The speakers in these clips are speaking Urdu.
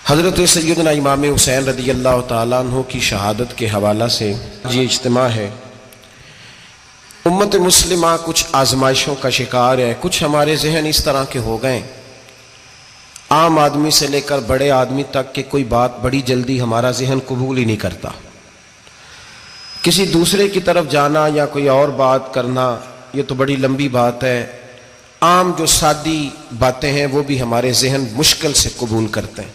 حضرت سیدنا امام حسین رضی اللہ تعالیٰ عنہ کی شہادت کے حوالہ سے یہ اجتماع ہے۔ امت مسلمہ کچھ آزمائشوں کا شکار ہے۔ کچھ ہمارے ذہن اس طرح کے ہو گئے، عام آدمی سے لے کر بڑے آدمی تک کہ کوئی بات بڑی جلدی ہمارا ذہن قبول ہی نہیں کرتا۔ کسی دوسرے کی طرف جانا یا کوئی اور بات کرنا یہ تو بڑی لمبی بات ہے۔ عام جو سادی باتیں ہیں وہ بھی ہمارے ذہن مشکل سے قبول کرتے ہیں،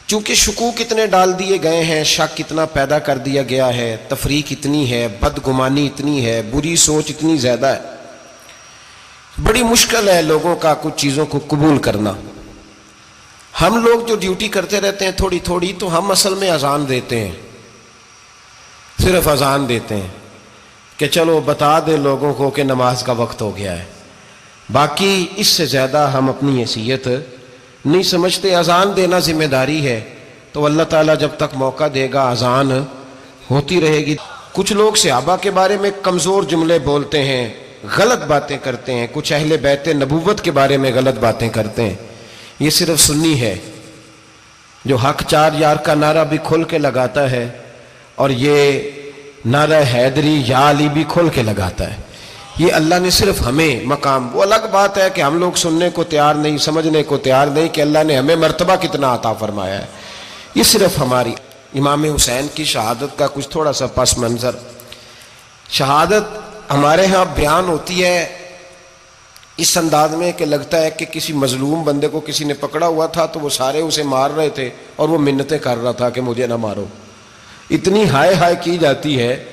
چونکہ شکوک اتنے ڈال دیے گئے ہیں، شک اتنا پیدا کر دیا گیا ہے، تفریق اتنی ہے، بدگمانی اتنی ہے، بری سوچ اتنی زیادہ ہے، بڑی مشکل ہے لوگوں کا کچھ چیزوں کو قبول کرنا۔ ہم لوگ جو ڈیوٹی کرتے رہتے ہیں تھوڑی تھوڑی، تو ہم اصل میں اذان دیتے ہیں، صرف اذان دیتے ہیں کہ چلو بتا دیں لوگوں کو کہ نماز کا وقت ہو گیا ہے، باقی اس سے زیادہ ہم اپنی حیثیت نہیں سمجھتے۔ اذان دینا ذمہ داری ہے، تو اللہ تعالیٰ جب تک موقع دے گا اذان ہوتی رہے گی۔ کچھ لوگ صحابہ کے بارے میں کمزور جملے بولتے ہیں، غلط باتیں کرتے ہیں، کچھ اہل بیت نبوت کے بارے میں غلط باتیں کرتے ہیں۔ یہ صرف سنی ہے جو حق چار یار کا نعرہ بھی کھل کے لگاتا ہے، اور یہ نعرہ حیدری یا علی بھی کھل کے لگاتا ہے۔ یہ اللہ نے صرف ہمیں مقام، وہ الگ بات ہے کہ ہم لوگ سننے کو تیار نہیں، سمجھنے کو تیار نہیں کہ اللہ نے ہمیں مرتبہ کتنا عطا فرمایا ہے۔ یہ صرف ہماری امام حسین کی شہادت کا کچھ تھوڑا سا پس منظر۔ شہادت ہمارے ہاں بیان ہوتی ہے اس انداز میں کہ لگتا ہے کہ کسی مظلوم بندے کو کسی نے پکڑا ہوا تھا تو وہ سارے اسے مار رہے تھے اور وہ منتیں کر رہا تھا کہ مجھے نہ مارو۔ اتنی ہائے ہائے کی جاتی ہے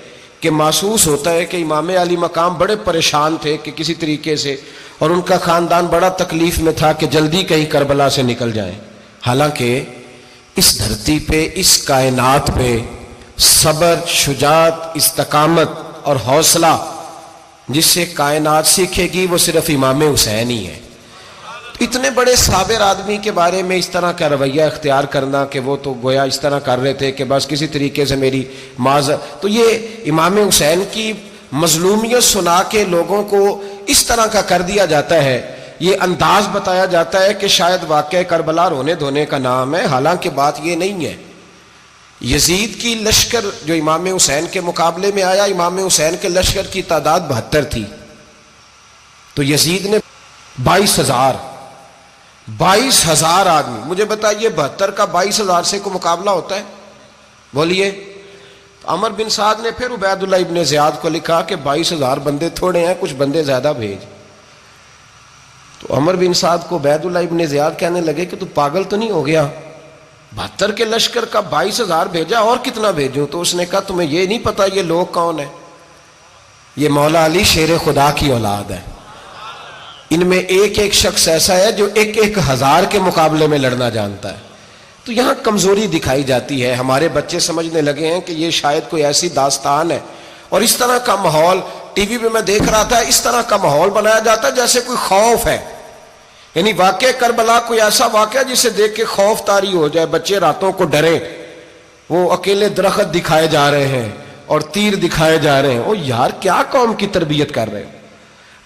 کہ محسوس ہوتا ہے کہ امام علی مقام بڑے پریشان تھے کہ کسی طریقے سے، اور ان کا خاندان بڑا تکلیف میں تھا کہ جلدی کہیں کربلا سے نکل جائیں۔ حالانکہ اس دھرتی پہ، اس کائنات پہ صبر، شجاعت، استقامت اور حوصلہ جس سے کائنات سیکھے گی وہ صرف امام حسین ہی ہے۔ اتنے بڑے صابر آدمی کے بارے میں اس طرح کا رویہ اختیار کرنا کہ وہ تو گویا اس طرح کر رہے تھے کہ بس کسی طریقے سے میری تو یہ امام حسین کی مظلومیت سنا کے لوگوں کو اس طرح کا کر دیا جاتا ہے، یہ انداز بتایا جاتا ہے کہ شاید واقعہ کربلا رونے دھونے کا نام ہے، حالانکہ بات یہ نہیں ہے۔ یزید کی لشکر جو امام حسین کے مقابلے میں آیا، امام حسین کے لشکر کی تعداد 72 تھی، تو یزید نے 22,000 آدمی، مجھے بتائیے 72 کا 22,000 سے کو مقابلہ ہوتا ہے؟ بولیے۔ عمر بن سعد نے پھر عبید اللہ ابن زیاد کو لکھا کہ 22,000 بندے تھوڑے ہیں، کچھ بندے زیادہ بھیج۔ تو عمر بن سعد کو عبید اللہ ابن زیاد کہنے لگے کہ تو پاگل تو نہیں ہو گیا، 72 کے لشکر کا 22,000 بھیجا، اور کتنا بھیجوں؟ تو اس نے کہا تمہیں یہ نہیں پتا یہ لوگ کون ہیں؟ یہ مولا علی شیر خدا کی اولاد ہے، ان میں ایک ایک شخص ایسا ہے جو 1,000 کے مقابلے میں لڑنا جانتا ہے۔ تو یہاں کمزوری دکھائی جاتی ہے، ہمارے بچے سمجھنے لگے ہیں کہ یہ شاید کوئی ایسی داستان ہے، اور اس طرح کا ماحول ٹی وی پہ میں دیکھ رہا تھا، اس طرح کا ماحول بنایا جاتا ہے جیسے کوئی خوف ہے، یعنی واقع کربلا کوئی ایسا واقعہ جسے دیکھ کے خوف طاری ہو جائے، بچے راتوں کو ڈریں، وہ اکیلے درخت دکھائے جا رہے ہیں اور تیر دکھائے جا رہے ہیں۔ او یار کیا قوم کی تربیت کر رہے ہیں؟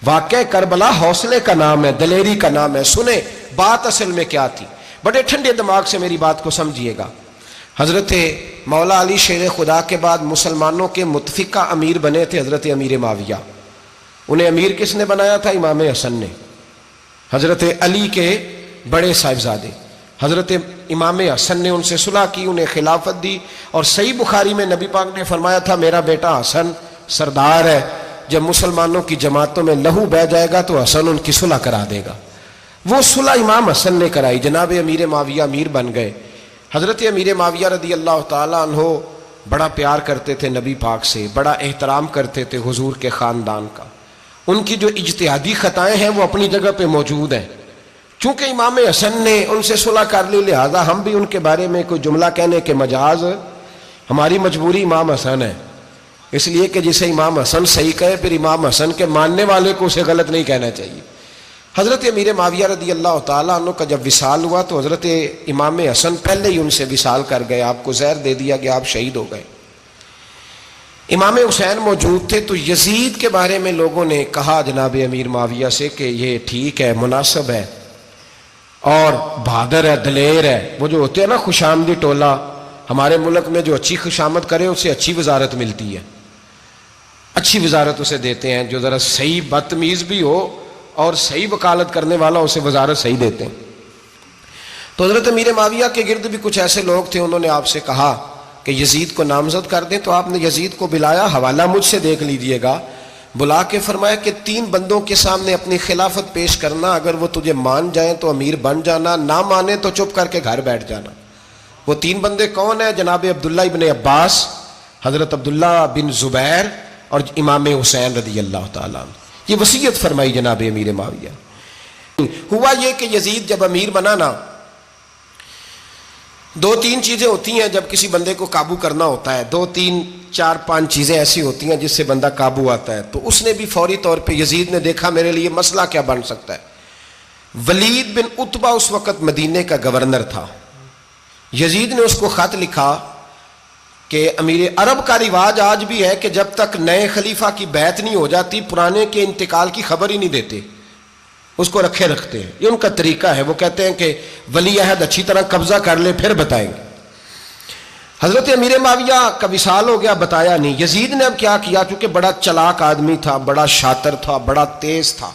واقعہ کربلا حوصلے کا نام ہے، دلیری کا نام ہے۔ سنیں بات اصل میں کیا تھی، بڑے ٹھنڈے دماغ سے میری بات کو سمجھیے گا۔ حضرت مولا علی شیر خدا کے بعد مسلمانوں کے متفقہ امیر بنے تھے حضرت امیر معاویہ۔ انہیں امیر کس نے بنایا تھا؟ امام حسن نے، حضرت علی کے بڑے صاحبزادے۔ حضرت امام حسن نے ان سے صلح کی، انہیں خلافت دی، اور صحیح بخاری میں نبی پاک نے فرمایا تھا میرا بیٹا حسن سردار ہے، جب مسلمانوں کی جماعتوں میں لہو بہہ جائے گا تو حسن ان کی صلح کرا دے گا۔ وہ صلح امام حسن نے کرائی، جناب امیر معاویہ امیر بن گئے۔ حضرت امیر معاویہ رضی اللہ تعالیٰ عنہ بڑا پیار کرتے تھے نبی پاک سے، بڑا احترام کرتے تھے حضور کے خاندان کا۔ ان کی جو اجتہادی خطائیں ہیں وہ اپنی جگہ پہ موجود ہیں، چونکہ امام حسن نے ان سے صلح کر لی، لہذا ہم بھی ان کے بارے میں کوئی جملہ کہنے کے مجاز، ہماری مجبوری امام حسن ہے، اس لیے کہ جسے امام حسن صحیح کہے پھر امام حسن کے ماننے والے کو اسے غلط نہیں کہنا چاہیے۔ حضرت امیر معاویہ رضی اللہ تعالیٰ عنہ کا جب وصال ہوا تو حضرت امام حسن پہلے ہی ان سے وصال کر گئے، آپ کو زہر دے دیا گیا، آپ شہید ہو گئے۔ امام حسین موجود تھے، تو یزید کے بارے میں لوگوں نے کہا جناب امیر معاویہ سے کہ یہ ٹھیک ہے، مناسب ہے، اور بہادر ہے، دلیر ہے. وہ جو ہوتے ہیں نا خوش آمدی ٹولہ، ہمارے ملک میں جو اچھی خوشامد کرے اسے اچھی وزارت ملتی ہے، اچھی وزارت اسے دیتے ہیں. جو ذرا صحیح بدتمیز بھی ہو اور صحیح وکالت کرنے والا اسے وزارت صحیح دیتے ہیں. تو حضرت امیر معاویہ کے گرد بھی کچھ ایسے لوگ تھے، انہوں نے آپ سے کہا کہ یزید کو نامزد کر دیں. تو آپ نے یزید کو بلایا، حوالہ مجھ سے دیکھ لیجئے گا. بلا کے فرمایا کہ 3 بندوں کے سامنے اپنی خلافت پیش کرنا، اگر وہ تجھے مان جائیں تو امیر بن جانا، نہ مانے تو چپ کر کے گھر بیٹھ جانا. وہ 3 بندے کون ہیں؟ جناب عبداللہ ابن عباس، حضرت عبداللہ بن زبیر اور امام حسین رضی اللہ تعالیٰ عنہ. یہ وصیت فرمائی جناب امیر معاویہ. ہوا یہ کہ یزید جب امیر بنا نا، 2-3 چیزیں ہوتی ہیں جب کسی بندے کو قابو کرنا ہوتا ہے، 2-3-4-5 چیزیں ایسی ہوتی ہیں جس سے بندہ قابو آتا ہے. تو اس نے بھی فوری طور پہ، یزید نے دیکھا میرے لیے مسئلہ کیا بن سکتا ہے. ولید بن عتبہ اس وقت مدینے کا گورنر تھا. یزید نے اس کو خط لکھا کہ امیر عرب کا رواج آج بھی ہے کہ جب تک نئے خلیفہ کی بیعت نہیں ہو جاتی پرانے کے انتقال کی خبر ہی نہیں دیتے، اس کو رکھے رکھتے ہیں. یہ ان کا طریقہ ہے. وہ کہتے ہیں کہ ولی عہد اچھی طرح قبضہ کر لے پھر بتائیں گے. حضرت امیر معاویہ کا وصال ہو گیا، بتایا نہیں. یزید نے اب کیا کیا، چونکہ بڑا چلاک آدمی تھا، بڑا شاطر تھا، بڑا تیز تھا،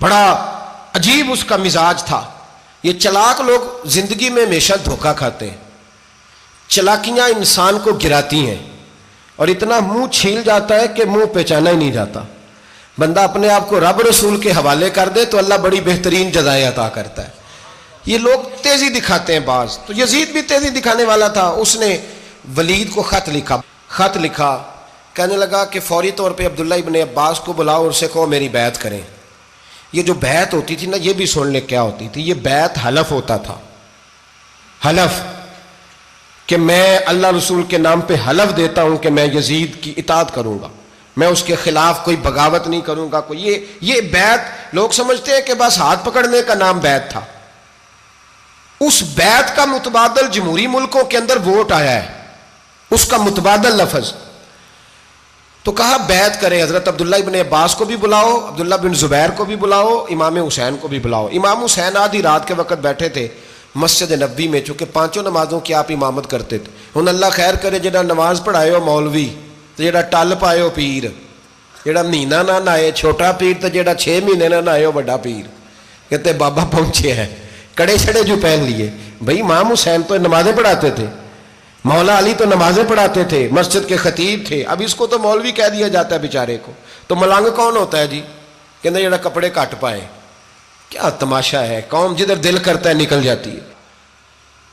بڑا عجیب اس کا مزاج تھا. یہ چلاک لوگ زندگی میں ہمیشہ دھوکہ کھاتے ہیں. چلاکیاں انسان کو گراتی ہیں اور اتنا منہ چھیل جاتا ہے کہ منہ پہچانا ہی نہیں جاتا. بندہ اپنے آپ کو رب رسول کے حوالے کر دے تو اللہ بڑی بہترین جزائیں عطا کرتا ہے. یہ لوگ تیزی دکھاتے ہیں بعض. تو یزید بھی تیزی دکھانے والا تھا. اس نے ولید کو خط لکھا کہنے لگا کہ فوری طور پہ عبداللہ ابن عباس کو بلاؤ اور اسے کہو میری بیعت کریں. یہ جو بیعت ہوتی تھی نا، یہ بھی سن لے کیا ہوتی تھی. یہ بیعت حلف ہوتا تھا. حلف کہ میں اللہ رسول کے نام پہ حلف دیتا ہوں کہ میں یزید کی اطاعت کروں گا، میں اس کے خلاف کوئی بغاوت نہیں کروں گا. یہ بیعت لوگ سمجھتے ہیں کہ بس ہاتھ پکڑنے کا نام بیعت تھا. اس بیعت کا متبادل جمہوری ملکوں کے اندر ووٹ آیا ہے، اس کا متبادل لفظ. تو کہا بیعت کرے. حضرت عبداللہ ابن عباس کو بھی بلاؤ، عبداللہ بن زبیر کو بھی بلاؤ، امام حسین کو بھی بلاؤ. امام حسین آدھی رات کے وقت بیٹھے تھے مسجد نبوی میں، چونکہ 5 نمازوں کی آپ امامت کرتے تھے. ہن اللہ خیر کرے جڑا نماز پڑھائے ہو مولوی تو جڑا ٹل پائے ہو پیر، جڑا مہینہ نہ نہائے چھوٹا پیر تو جڑا 6 مہینے نہ نہائے ہو بڑا پیر. کہتے بابا پہنچے ہیں، کڑے چھڑے جو پہن لیے. بھائی امام حسین تو نمازیں پڑھاتے تھے، مولا علی تو نمازیں پڑھاتے تھے، مسجد کے خطیب تھے. اب اس کو تو مولوی کہہ دیا جاتا ہے بیچارے کو. تو ملنگ کون ہوتا ہے جی؟ کہتے جڑا کپڑے کٹ پائے. کیا تماشا ہے، قوم جدھر دل کرتا ہے نکل جاتی ہے.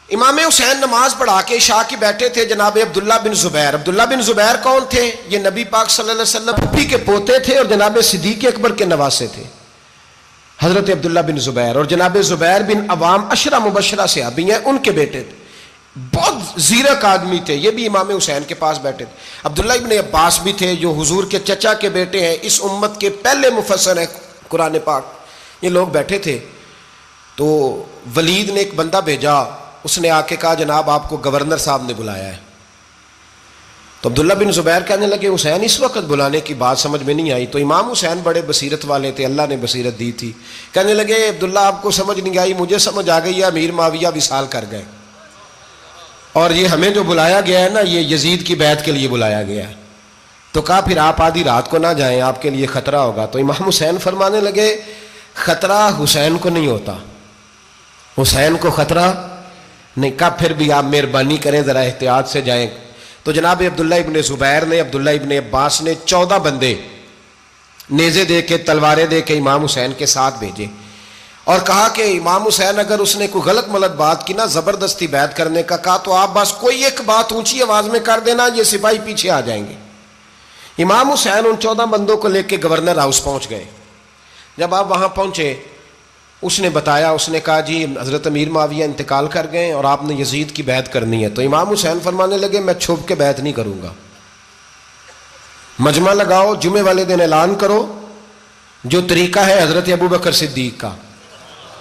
امام حسین نماز پڑھا کے عشاء کی بیٹھے تھے. جناب عبداللہ بن زبیر. عبداللہ بن زبیر کون تھے؟ یہ نبی پاک صلی اللہ علیہ وسلم پھپھی کے پوتے تھے اور جناب صدیق اکبر کے نواسے تھے. حضرت عبداللہ بن زبیر اور جناب زبیر بن عوام عشرہ مبشرہ صحابی ہیں، ان کے بیٹے تھے. بہت زیرک آدمی تھے. یہ بھی امام حسین کے پاس بیٹھے تھے. عبداللہ ابن عباس بھی تھے جو حضور کے چچا کے بیٹے ہیں، اس امت کے پہلے مفسر ہیں قرآن پاک. یہ لوگ بیٹھے تھے. تو ولید نے ایک بندہ بھیجا، اس نے آ کے کہا جناب آپ کو گورنر صاحب نے بلایا ہے. تو عبداللہ بن زبیر کہنے لگے حسین اس وقت بلانے کی بات سمجھ میں نہیں آئی. تو امام حسین بڑے بصیرت والے تھے، اللہ نے بصیرت دی تھی. کہنے لگے عبداللہ آپ کو سمجھ نہیں آئی، مجھے سمجھ آ گئی ہے، امیر معاویہ وصال کر گئے اور یہ ہمیں جو بلایا گیا ہے نا، یہ یزید کی بیعت کے لیے بلایا گیا ہے. تو کہا پھر آپ آدھی رات کو نہ جائیں، آپ کے لیے خطرہ ہوگا. تو امام حسین فرمانے لگے خطرہ حسین کو نہیں ہوتا، حسین کو خطرہ نہیں. کہا پھر بھی آپ مہربانی کریں ذرا احتیاط سے جائیں. تو جناب عبداللہ ابن زبیر نے، عبداللہ ابن عباس نے 14 بندے نیزے دے کے، تلواریں دے کے امام حسین کے ساتھ بھیجے اور کہا کہ امام حسین اگر اس نے کوئی غلط ملت بات کی نا، زبردستی بیعت کرنے کا کہا، تو آپ بس کوئی ایک بات اونچی آواز میں کر دینا، یہ سپاہی پیچھے آ جائیں گے. امام حسین ان 14 بندوں کو لے کے گورنر ہاؤس پہنچ گئے. جب آپ وہاں پہنچے اس نے بتایا، اس نے کہا جی حضرت امیر معاویہ انتقال کر گئے اور آپ نے یزید کی بیعت کرنی ہے. تو امام حسین فرمانے لگے میں چھپ کے بیعت نہیں کروں گا. مجمع لگاؤ، جمعے والے دن اعلان کرو. جو طریقہ ہے حضرت ابو بکر صدیق کا،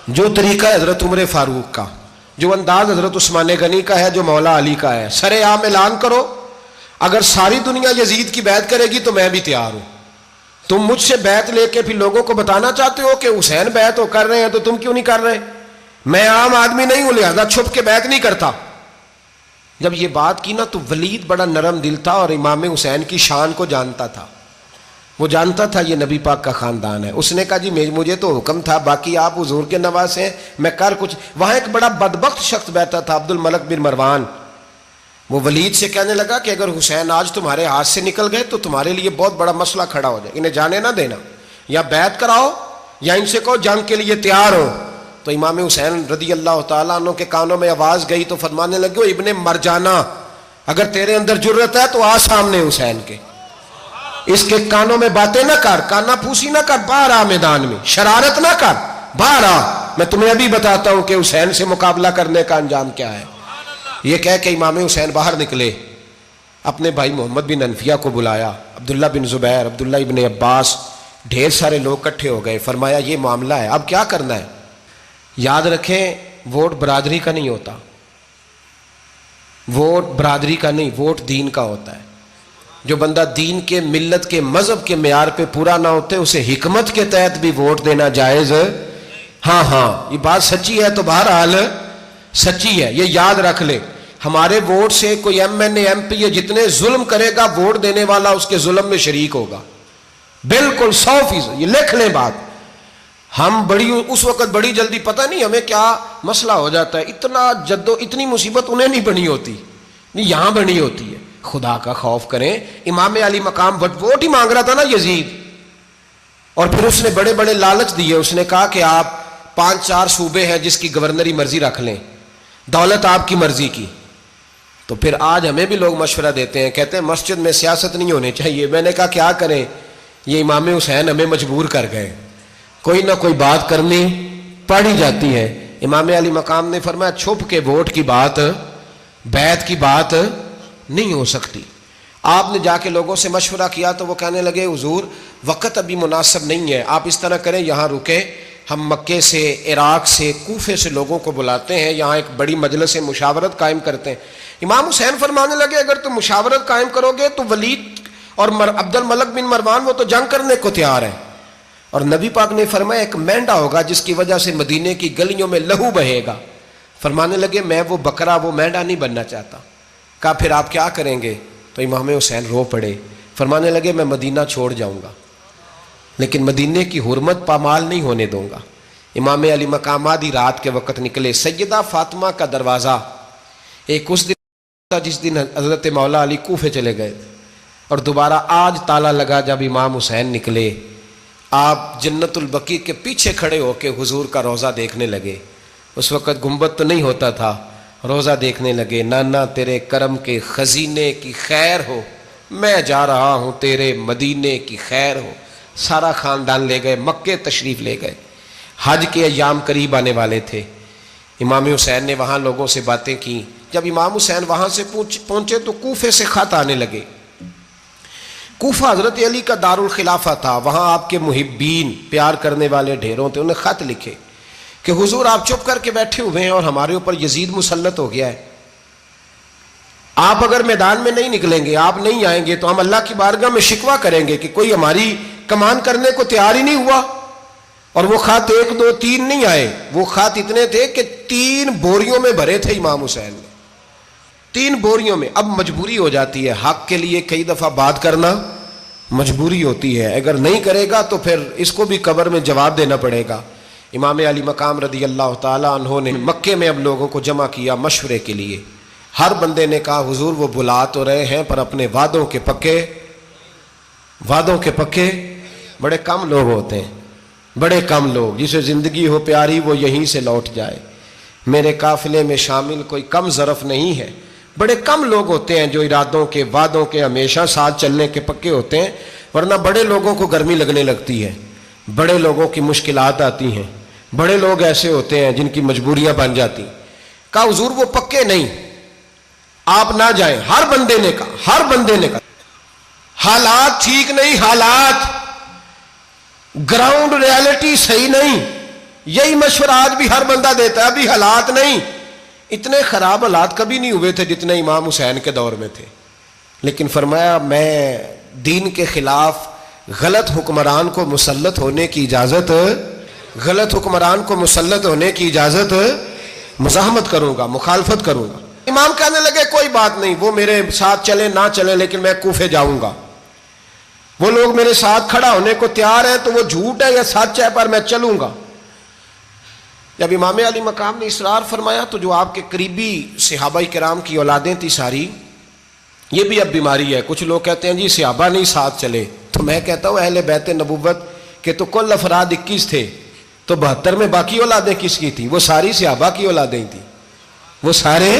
جو طریقہ ہے حضرت عمر فاروق کا، جو انداز حضرت عثمان غنی کا ہے، جو مولا علی کا ہے، سر عام اعلان کرو. اگر ساری دنیا یزید کی بیعت کرے گی تو میں بھی تیار ہوں. تم مجھ سے بیعت لے کے پھر لوگوں کو بتانا چاہتے ہو کہ حسین بیعت ہو کر رہے ہیں تو تم کیوں نہیں کر رہے؟ میں عام آدمی نہیں ہوں لہذا چھپ کے بیعت نہیں کرتا. جب یہ بات کی نا تو ولید بڑا نرم دل تھا اور امام حسین کی شان کو جانتا تھا. وہ جانتا تھا یہ نبی پاک کا خاندان ہے. اس نے کہا جی مجھے تو حکم تھا، باقی آپ حضور کے نواز ہیں، میں کر کچھ. وہاں ایک بڑا بدبخت شخص بیٹھا تھا، عبد الملک بن مروان. وہ ولید سے کہنے لگا کہ اگر حسین آج تمہارے ہاتھ سے نکل گئے تو تمہارے لیے بہت بڑا مسئلہ کھڑا ہو جائے، انہیں جانے نہ دینا، یا بیعت کراؤ یا ان سے کہو جنگ کے لیے تیار ہو. تو امام حسین رضی اللہ تعالیٰ عنہ کے کانوں میں آواز گئی تو فرمانے لگے ابن مرجانہ، اگر تیرے اندر جرت ہے تو آ سامنے حسین کے، اس کے کانوں میں باتیں نہ کر، کانا پھوسی نہ کر، باہر آ میدان میں، شرارت نہ کر، باہر آ، میں تمہیں ابھی بتاتا ہوں کہ حسین سے مقابلہ کرنے کا انجام کیا ہے. یہ کہہ کہ امام حسین باہر نکلے، اپنے بھائی محمد بن انفیہ کو بلایا، عبداللہ بن زبیر، عبداللہ ابن عباس، ڈھیر سارے لوگ اکٹھے ہو گئے. فرمایا یہ معاملہ ہے، اب کیا کرنا ہے. یاد رکھیں ووٹ برادری کا نہیں ہوتا، ووٹ برادری کا نہیں، ووٹ دین کا ہوتا ہے. جو بندہ دین کے، ملت کے، مذہب کے معیار پہ پورا نہ ہوتے اسے حکمت کے تحت بھی ووٹ دینا جائز. ہاں یہ بات سچی ہے تو بہرحال سچی ہے، یہ یاد رکھ لے. ہمارے ووٹ سے کوئی ایم این اے، ایم پی اے جتنے ظلم کرے گا، ووٹ دینے والا اس کے ظلم میں شریک ہوگا، بالکل 100%. یہ لکھ لیں بات. ہم اس وقت بڑی جلدی، پتہ نہیں ہمیں کیا مسئلہ ہو جاتا ہے، اتنی مصیبت انہیں نہیں بنی ہوتی، نہیں یہاں بنی ہوتی ہے. خدا کا خوف کریں. امام علی مقام ووٹ ہی مانگ رہا تھا نا یزید، اور پھر اس نے بڑے بڑے لالچ دیے. اس نے کہا کہ آپ 5-4 صوبے ہیں جس کی گورنری مرضی رکھ لیں، دولت آپ کی مرضی کی. تو پھر آج ہمیں بھی لوگ مشورہ دیتے ہیں، کہتے ہیں مسجد میں سیاست نہیں ہونی چاہیے. میں نے کہا کیا کریں، یہ امام حسین ہمیں مجبور کر گئے، کوئی نہ کوئی بات کرنی پڑ ہی جاتی ہے. امام علی مقام نے فرمایا چھپ کے ووٹ کی بات، بیعت کی بات نہیں ہو سکتی. آپ نے جا کے لوگوں سے مشورہ کیا تو وہ کہنے لگے حضور وقت ابھی مناسب نہیں ہے، آپ اس طرح کریں یہاں رکے، ہم مکے سے، عراق سے، کوفے سے لوگوں کو بلاتے ہیں، یہاں ایک بڑی مجلس مشاورت قائم کرتے ہیں. امام حسین فرمانے لگے اگر تم مشاورت قائم کرو گے تو ولید اور عبد الملک بن مروان وہ تو جنگ کرنے کو تیار ہیں، اور نبی پاک نے فرمایا ایک مینڈا ہوگا جس کی وجہ سے مدینے کی گلیوں میں لہو بہے گا. فرمانے لگے میں وہ بکرا، وہ مینڈا نہیں بننا چاہتا. کہا پھر آپ کیا کریں گے؟ تو امام حسین رو پڑے، فرمانے لگے میں مدینہ چھوڑ جاؤں گا لیکن مدینے کی حرمت پامال نہیں ہونے دوں گا. امام علی مقام آدھی رات کے وقت نکلے. سیدہ فاطمہ کا دروازہ ایک اس دن تھا جس دن حضرت مولا علی کوفے چلے گئے، اور دوبارہ آج تالا لگا جب امام حسین نکلے. آپ جنت البقیع کے پیچھے کھڑے ہو کے حضور کا روضہ دیکھنے لگے. اس وقت گنبد تو نہیں ہوتا تھا، روضہ دیکھنے لگے. نانا تیرے کرم کے خزینے کی خیر ہو، میں جا رہا ہوں تیرے مدینے کی خیر ہو. سارا خاندان لے گئے، مکے تشریف لے گئے. حج کے ایام قریب آنے والے تھے. امام حسین نے وہاں لوگوں سے باتیں کی. جب امام حسین وہاں سے پہنچے تو کوفے سے خط آنے لگے. کوفہ حضرت علی کا دارالخلافہ تھا، وہاں آپ کے محبین، پیار کرنے والے ڈھیروں تھے. انہیں خط لکھے کہ حضور آپ چپ کر کے بیٹھے ہوئے ہیں اور ہمارے اوپر یزید مسلط ہو گیا ہے. آپ اگر میدان میں نہیں نکلیں گے، آپ نہیں آئیں گے تو ہم اللہ کی بارگاہ میں شکوہ کریں گے کہ کوئی ہماری کمان کرنے کو تیار ہی نہیں ہوا. اور وہ خط 1 2 3 نہیں آئے، وہ خط اتنے تھے کہ 3 بوریوں میں بھرے تھے امام حسین نے، 3 بوریوں میں. اب مجبوری ہو جاتی ہے، حق کے لیے کئی دفعہ بات کرنا مجبوری ہوتی ہے، اگر نہیں کرے گا تو پھر اس کو بھی قبر میں جواب دینا پڑے گا. امام علی مقام رضی اللہ تعالیٰ عنہ نے مکے میں اب لوگوں کو جمع کیا مشورے کے لیے. ہر بندے نے کہا حضور وہ بلا تو رہے ہیں پر اپنے وعدوں کے پکے. بڑے کم لوگ ہوتے ہیں، بڑے کم لوگ، جسے زندگی ہو پیاری وہ یہیں سے لوٹ جائے. میرے قافلے میں شامل کوئی کم ظرف نہیں ہے. بڑے کم لوگ ہوتے ہیں جو ارادوں کے، وعدوں کے، ہمیشہ ساتھ چلنے کے پکے ہوتے ہیں، ورنہ بڑے لوگوں کو گرمی لگنے لگتی ہے، بڑے لوگوں کی مشکلات آتی ہیں، بڑے لوگ ایسے ہوتے ہیں جن کی مجبوریاں بن جاتی. کہا حضور وہ پکے نہیں، آپ نہ جائیں. ہر بندے نے کہا حالات ٹھیک نہیں، حالات گراؤنڈ ریالٹی صحیح نہیں. یہی مشورہ آج بھی ہر بندہ دیتا ہے، ابھی حالات نہیں. اتنے خراب حالات کبھی نہیں ہوئے تھے جتنے امام حسین کے دور میں تھے. لیکن فرمایا میں دین کے خلاف غلط حکمران کو مسلط ہونے کی اجازت غلط حکمران کو مسلط ہونے کی اجازت مزاحمت کروں گا، مخالفت کروں گا۔ امام کہنے لگے کوئی بات نہیں، وہ میرے ساتھ چلے نہ چلے لیکن میں کوفے جاؤں گا، وہ لوگ میرے ساتھ کھڑا ہونے کو تیار ہیں تو وہ جھوٹ ہے یا سچ ہے پر میں چلوں گا۔ جب امام علی مقام نے اصرار فرمایا تو جو آپ کے قریبی صحابہ کرام کی اولادیں تھی ساری، یہ بھی اب بیماری ہے، کچھ لوگ کہتے ہیں جی صحابہ نہیں ساتھ چلے، تو میں کہتا ہوں اہل بیت نبوت کے تو کل افراد 21 تھے، تو 72 میں باقی اولادیں کس کی تھیں؟ وہ ساری صحابہ کی اولادیں تھیں، وہ سارے،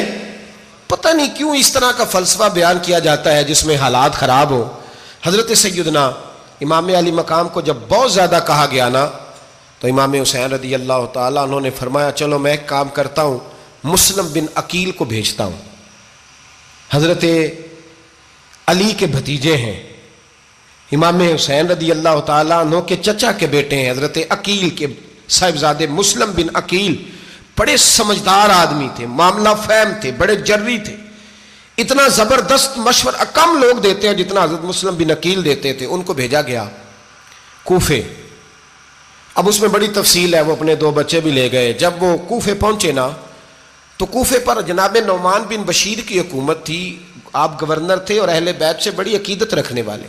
پتہ نہیں کیوں اس طرح کا فلسفہ بیان کیا جاتا ہے جس میں حالات خراب ہو۔ حضرت سیدنا امام علی مقام کو جب بہت زیادہ کہا گیا نا تو امام حسین رضی اللہ تعالیٰ انہوں نے فرمایا چلو میں ایک کام کرتا ہوں، مسلم بن عقیل کو بھیجتا ہوں، حضرت علی کے بھتیجے ہیں، امام حسین رضی اللہ تعالیٰ عنہ کے چچا کے بیٹے ہیں، حضرت عقیل کے صاحبزادے مسلم بن عقیل، بڑے سمجھدار آدمی تھے، معاملہ فہم تھے، بڑے جری تھے، اتنا زبردست مشورہ کم لوگ دیتے ہیں جتنا حضرت مسلم بن عقیل دیتے تھے۔ ان کو بھیجا گیا کوفے۔ اب اس میں بڑی تفصیل ہے، وہ اپنے 2 بچے بھی لے گئے۔ جب وہ کوفے پہنچے نا تو کوفے پر جناب نعمان بن بشیر کی حکومت تھی، آپ گورنر تھے اور اہل بیت سے بڑی عقیدت رکھنے والے،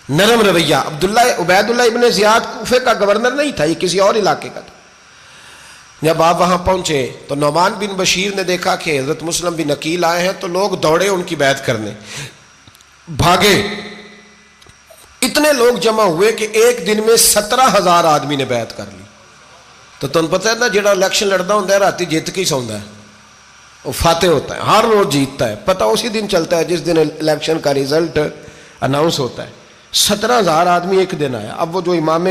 نرم رویہ۔ عبید اللہ ابن زیاد کوفے کا گورنر نہیں تھا، یہ کسی اور علاقے کا تھا۔ جب آپ وہاں پہنچے تو نعمان بن بشیر نے دیکھا کہ حضرت مسلم بن عقیل آئے ہیں تو لوگ دوڑے ان کی بیعت کرنے، بھاگے، اتنے لوگ جمع ہوئے کہ ایک دن میں 17,000 آدمی نے بیعت کر لی۔ تو تم پتہ ہے نا جڑا الیکشن لڑتا ہوں راتی جیت کے ہی سوندا ہے، وہ فاتح ہوتا ہے، ہر روز جیتتا ہے، پتہ اسی دن چلتا ہے جس دن الیکشن کا ریزلٹ اناؤنس ہوتا ہے۔ 17,000 آدمی ایک دن آیا۔ اب وہ جو امام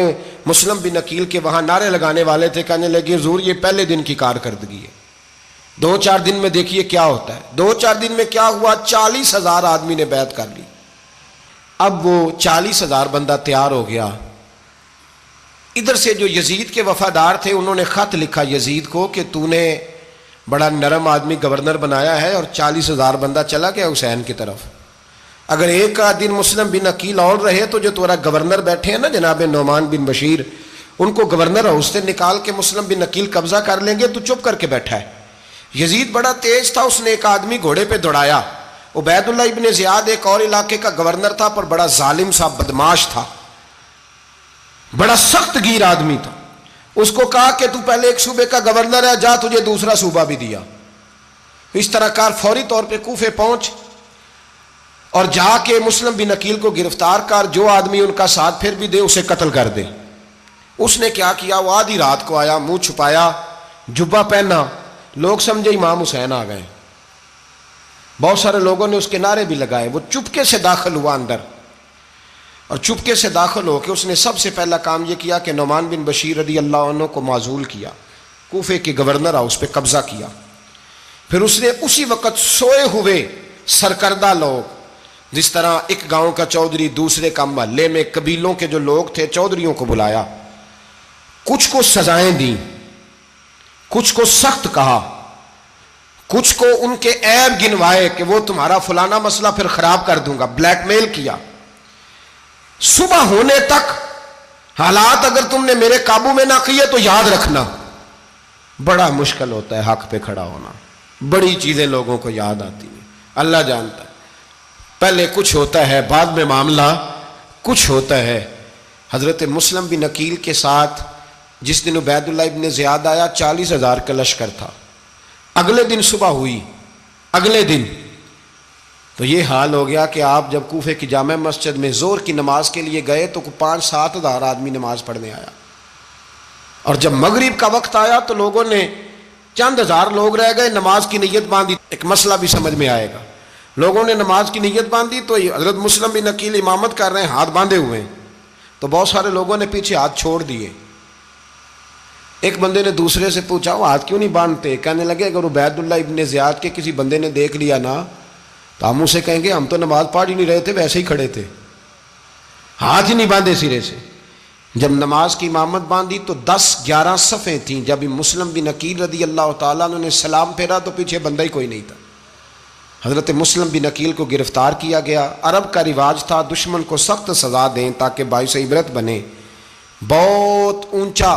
مسلم بن عقیل کے وہاں نعرے لگانے والے تھے کہنے لگے حضور یہ پہلے دن کی کارکردگی ہے، 2-4 دن میں دیکھیے کیا ہوتا ہے۔ 2-4 دن میں کیا ہوا، 40,000 آدمی نے بیعت کر لی۔ اب وہ 40,000 بندہ تیار ہو گیا۔ ادھر سے جو یزید کے وفادار تھے انہوں نے خط لکھا یزید کو کہ تو نے بڑا نرم آدمی گورنر بنایا ہے اور 40,000 بندہ چلا گیا حسین کی طرف، اگر ایک دن مسلم بن عقیل اور رہے تو جو تمہارا گورنر بیٹھے ہیں نا جناب نعمان بن بشیر، ان کو گورنر ہاؤس سے نکال کے مسلم بن عقیل قبضہ کر لیں گے، تو چپ کر کے بیٹھا ہے۔ یزید بڑا تیز تھا، اس نے ایک آدمی گھوڑے پہ دوڑایا۔ عبید اللہ ابن زیاد ایک اور علاقے کا گورنر تھا پر بڑا ظالم سا بدماش تھا، بڑا سخت گیر آدمی تھا۔ اس کو کہا کہ تو پہلے ایک صوبے کا گورنر ہے، جا تجھے دوسرا صوبہ بھی دیا۔ اس طرح کار فوری طور پہ کوفے پہنچ اور جا کے مسلم بن عقیل کو گرفتار کر، جو آدمی ان کا ساتھ پھر بھی دے اسے قتل کر دے۔ اس نے کیا کیا، وہ آدھی رات کو آیا، منہ چھپایا، جبہ پہنا، لوگ سمجھے امام حسین آ گئے۔ بہت سارے لوگوں نے اس کے نعرے بھی لگائے۔ وہ چپکے سے داخل ہوا اندر، اور چپکے سے داخل ہو کے اس نے سب سے پہلا کام یہ کیا کہ نعمان بن بشیر رضی اللہ عنہ کو معزول کیا، کوفے کے گورنر ہاؤس پہ قبضہ کیا۔ پھر اس نے اسی وقت سوئے ہوئے سرکردہ لوگ، جس طرح ایک گاؤں کا چودھری دوسرے کا محلے میں قبیلوں کے جو لوگ تھے چودھریوں کو بلایا، کچھ کو سزائیں دیں، کچھ کو سخت کہا، کچھ کو ان کے عیب گنوائے کہ وہ تمہارا فلانا مسئلہ پھر خراب کر دوں گا، بلیک میل کیا۔ صبح ہونے تک حالات اگر تم نے میرے قابو میں نہ کیے تو یاد رکھنا بڑا مشکل ہوتا ہے حق پہ کھڑا ہونا، بڑی چیزیں لوگوں کو یاد آتی ہیں، اللہ جانتا ہے۔ پہلے کچھ ہوتا ہے، بعد میں معاملہ کچھ ہوتا ہے۔ حضرت مسلم بن عقیل کے ساتھ جس دن عبید اللہ ابن زیاد آیا 40,000 کا لشکر تھا۔ اگلے دن صبح ہوئی، اگلے دن تو یہ حال ہو گیا کہ آپ جب کوفے کی جامع مسجد میں ظہر کی نماز کے لیے گئے تو 5-7 ہزار آدمی نماز پڑھنے آیا، اور جب مغرب کا وقت آیا تو لوگوں نے چند ہزار لوگ رہ گئے، نماز کی نیت باندھی۔ ایک مسئلہ بھی سمجھ میں آئے گا، لوگوں نے نماز کی نیت باندھی تو حضرت مسلم بن عقیل امامت کر رہے ہیں، ہاتھ باندھے ہوئے ہیں، تو بہت سارے لوگوں نے پیچھے ہاتھ چھوڑ دیے۔ ایک بندے نے دوسرے سے پوچھا وہ ہاتھ کیوں نہیں باندھتے؟ کہنے لگے اگر عبید اللہ ابن زیاد کے کسی بندے نے دیکھ لیا نا تو ہم اسے کہیں گے ہم تو نماز پڑھ ہی نہیں رہے تھے، ویسے ہی کھڑے تھے، ہاتھ ہی نہیں باندھے سرے سے۔ جب نماز کی امامت باندھی تو 10-11 صفیں تھیں۔ جب مسلم بن عقیل رضی اللہ تعالیٰ عنہ نے سلام پھیرا تو پیچھے بندہ ہی کوئی نہیں تھا۔ حضرت مسلم بن عقیل کو گرفتار کیا گیا۔ عرب کا رواج تھا دشمن کو سخت سزا دیں تاکہ باعث عبرت بنے۔ بہت اونچا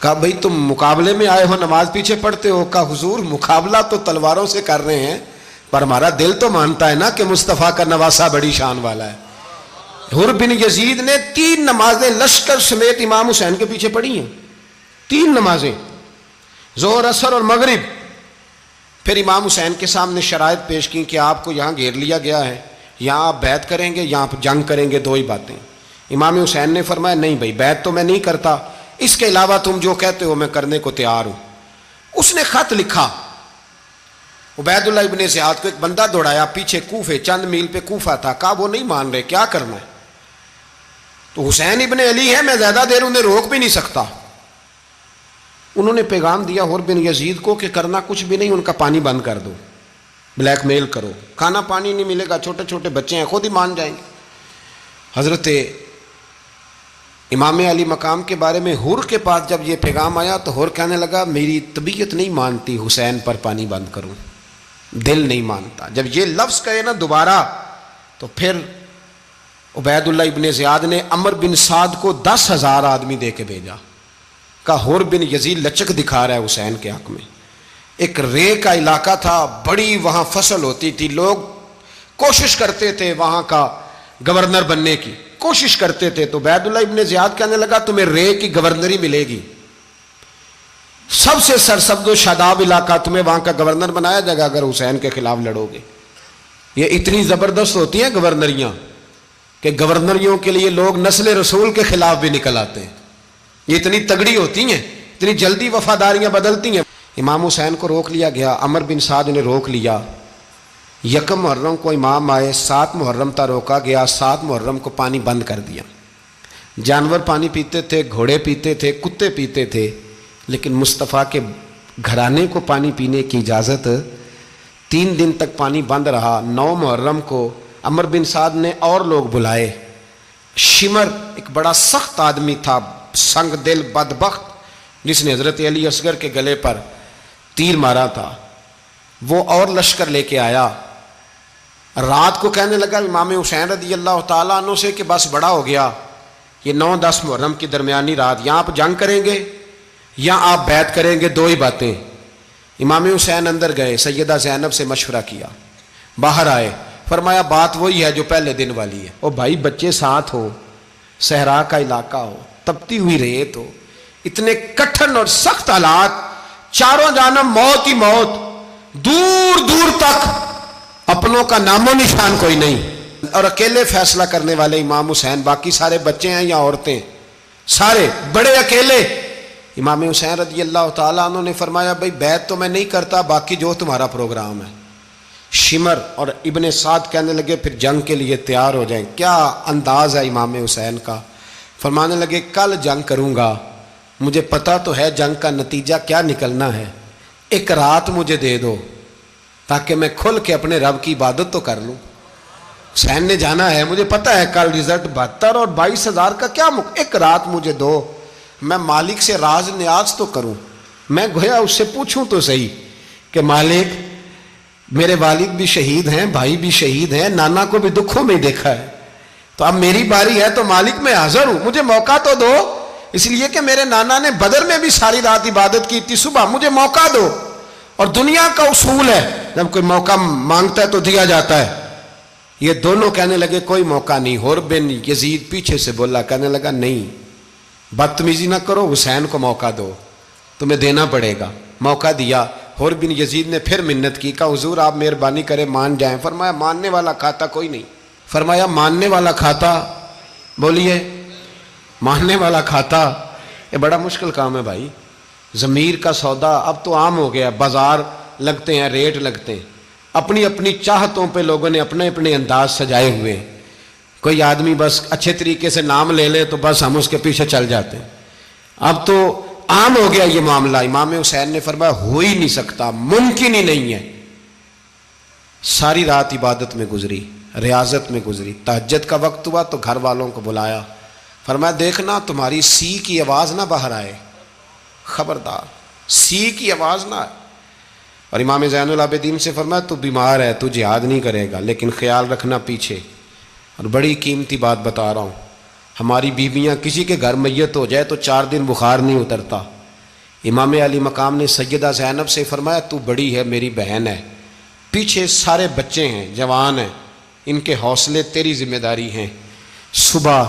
کہا بھئی تم مقابلے میں آئے ہو نماز پیچھے پڑھتے ہو؟ کہا حضور مقابلہ تو تلواروں سے کر رہے ہیں پر ہمارا دل تو مانتا ہے نا کہ مصطفیٰ کا نواسہ بڑی شان والا ہے۔ حر بن یزید نے 3 نمازیں لشکر سمیت امام حسین کے پیچھے پڑھی ہیں، 3 نمازیں، ظہر عصر اور مغرب۔ پھر امام حسین کے سامنے شرائط پیش کی کہ آپ کو یہاں گھیر لیا گیا ہے، یہاں آپ بیعت کریں گے، یہاں آپ جنگ کریں گے، 2 ہی باتیں۔ امام حسین نے فرمایا نہیں بھائی بیعت تو میں نہیں کرتا، اس کے علاوہ تم جو کہتے ہو میں کرنے کو تیار ہوں۔ اس نے خط لکھا، عبید اللہ ابن زیاد کو ایک بندہ دوڑایا پیچھے کوفے، چند میل پہ کوفہ تھا، کہا وہ نہیں مان رہے، کیا کرنا ہے؟ تو حسین ابن علی ہے، میں زیادہ دیر انہیں روک بھی نہیں سکتا۔ انہوں نے پیغام دیا حر بن یزید کو کہ کرنا کچھ بھی نہیں، ان کا پانی بند کر دو، بلیک میل کرو، کھانا پانی نہیں ملے گا، چھوٹے چھوٹے بچے ہیں، خود ہی مان جائیں گے۔ حضرت امام علی مقام کے بارے میں حر کے پاس جب یہ پیغام آیا تو حر کہنے لگا میری طبیعت نہیں مانتی حسین پر پانی بند کروں، دل نہیں مانتا۔ جب یہ لفظ کہے نا دوبارہ تو پھر عبید اللہ ابن زیاد نے عمر بن سعد کو 10,000 آدمی دے کے بھیجا، کہا حر بن یزید لچک دکھا رہا ہے حسین کے حق میں۔ ایک رے کا علاقہ تھا، بڑی وہاں فصل ہوتی تھی، لوگ کوشش کرتے تھے وہاں کا گورنر بننے کی، کوشش کرتے تھے۔ تو عبید اللہ ابن زیاد کہنے لگا تمہیں رے کی گورنری ملے گی، سب سے سرسبز و شاداب علاقہ، تمہیں وہاں کا گورنر بنایا جائے گا اگر حسین کے خلاف لڑو گے۔ یہ اتنی زبردست ہوتی ہیں گورنریاں کہ گورنریوں کے لیے لوگ نسل رسول کے خلاف بھی نکل آتے ہیں، یہ اتنی تگڑی ہوتی ہیں، اتنی جلدی وفاداریاں بدلتی ہیں۔ امام حسین کو روک لیا گیا، عمر بن سعد نے روک لیا۔ 1 محرم کو امام آئے، 7 محرم تا روکا گیا، 7 محرم کو پانی بند کر دیا۔ جانور پانی پیتے تھے، گھوڑے پیتے تھے، کتے پیتے تھے، لیکن مصطفیٰ کے گھرانے کو پانی پینے کی اجازت، 3 دن تک پانی بند رہا۔ 9 محرم کو عمر بن سعد نے اور لوگ بلائے۔ شمر ایک بڑا سخت آدمی تھا، سنگ دل بدبخت، جس نے حضرت علی اصغر کے گلے پر تیر مارا تھا، وہ اور لشکر لے کے آیا۔ رات کو کہنے لگا امام حسین رضی اللہ تعالیٰ عنہ سے کہ بس بڑا ہو گیا، یہ 9-10 محرم کی درمیانی رات، یہاں آپ جنگ کریں گے یا آپ بیعت کریں گے، 2 ہی باتیں۔ امام حسین اندر گئے، سیدہ زینب سے مشورہ کیا، باہر آئے، فرمایا بات وہی ہے جو پہلے دن والی ہے۔ او بھائی بچے ساتھ ہو، صحرا کا علاقہ ہو، تپتی ہوئی ریت ہو، اتنے کٹھن اور سخت حالات، چاروں جانب موت ہی موت، دور دور تک اپنوں کا نام و نشان کوئی نہیں، اور اکیلے فیصلہ کرنے والے امام حسین، باقی سارے بچے ہیں یا عورتیں، سارے بڑے اکیلے۔ امام حسین رضی اللہ تعالیٰ عنہ نے فرمایا بھائی بیعت تو میں نہیں کرتا، باقی جو تمہارا پروگرام ہے۔ شمر اور ابن سعد کہنے لگے پھر جنگ کے لیے تیار ہو جائیں۔ کیا انداز ہے امام حسین کا، فرمانے لگے کل جنگ کروں گا، مجھے پتا تو ہے جنگ کا نتیجہ کیا نکلنا ہے، 1 رات مجھے دے دو تاکہ میں کھل کے اپنے رب کی عبادت تو کر لوں۔ حسین نے جانا ہے، مجھے پتا ہے کل رزلٹ 72 اور 22,000 کا کیا 1 رات مجھے دو، میں مالک سے راز نیاز تو کروں، میں گویا اس سے پوچھوں تو صحیح کہ مالک میرے والد بھی شہید ہیں، بھائی بھی شہید ہیں، نانا کو بھی دکھوں میں دیکھا ہے، تو اب میری باری ہے تو مالک میں حاضر ہوں، مجھے موقع تو دو، اس لیے کہ میرے نانا نے بدر میں بھی ساری رات عبادت کی تھی، صبح مجھے موقع دو۔ اور دنیا کا اصول ہے جب کوئی موقع مانگتا ہے تو دیا جاتا ہے۔ یہ دونوں کہنے لگے کوئی موقع نہیں۔ حر بن یزید پیچھے سے بولا، کہنے لگا نہیں بدتمیزی نہ کرو، حسین کو موقع دو، تمہیں دینا پڑے گا۔ موقع دیا۔ حر بن یزید نے پھر منت کی، کہا حضور آپ مہربانی کریں مان جائیں۔ فرمایا ماننے والا کھاتا کوئی نہیں۔ فرمایا ماننے والا کھاتا، بولیے ماننے والا کھاتا، یہ بڑا مشکل کام ہے بھائی۔ ضمیر کا سودا اب تو عام ہو گیا، بازار لگتے ہیں، ریٹ لگتے ہیں، اپنی اپنی چاہتوں پہ لوگوں نے اپنے اپنے انداز سجائے ہوئے ہیں۔ کوئی آدمی بس اچھے طریقے سے نام لے لے تو بس ہم اس کے پیچھے چل جاتے ہیں۔ اب تو عام ہو گیا یہ معاملہ۔ امام حسین نے فرمایا ہو ہی نہیں سکتا، ممکن ہی نہیں ہے۔ ساری رات عبادت میں گزری، ریاضت میں گزری۔ تہجد کا وقت ہوا تو گھر والوں کو بلایا، فرمایا دیکھنا تمہاری سی کی آواز نہ باہر آئے، خبردار سی کی آواز نہ آئے۔ اور امام زین العابدین سے فرمایا تو بیمار ہے، تو جہاد نہیں کرے گا، لیکن خیال رکھنا پیچھے۔ اور بڑی قیمتی بات بتا رہا ہوں، ہماری بیویاں کسی کے گھر میت ہو جائے تو 4 دن بخار نہیں اترتا، امام علی مقام نے سیدہ زینب سے فرمایا تو بڑی ہے، میری بہن ہے، پیچھے سارے بچے ہیں، جوان ہیں، ان کے حوصلے تیری ذمہ داری ہیں۔ صبح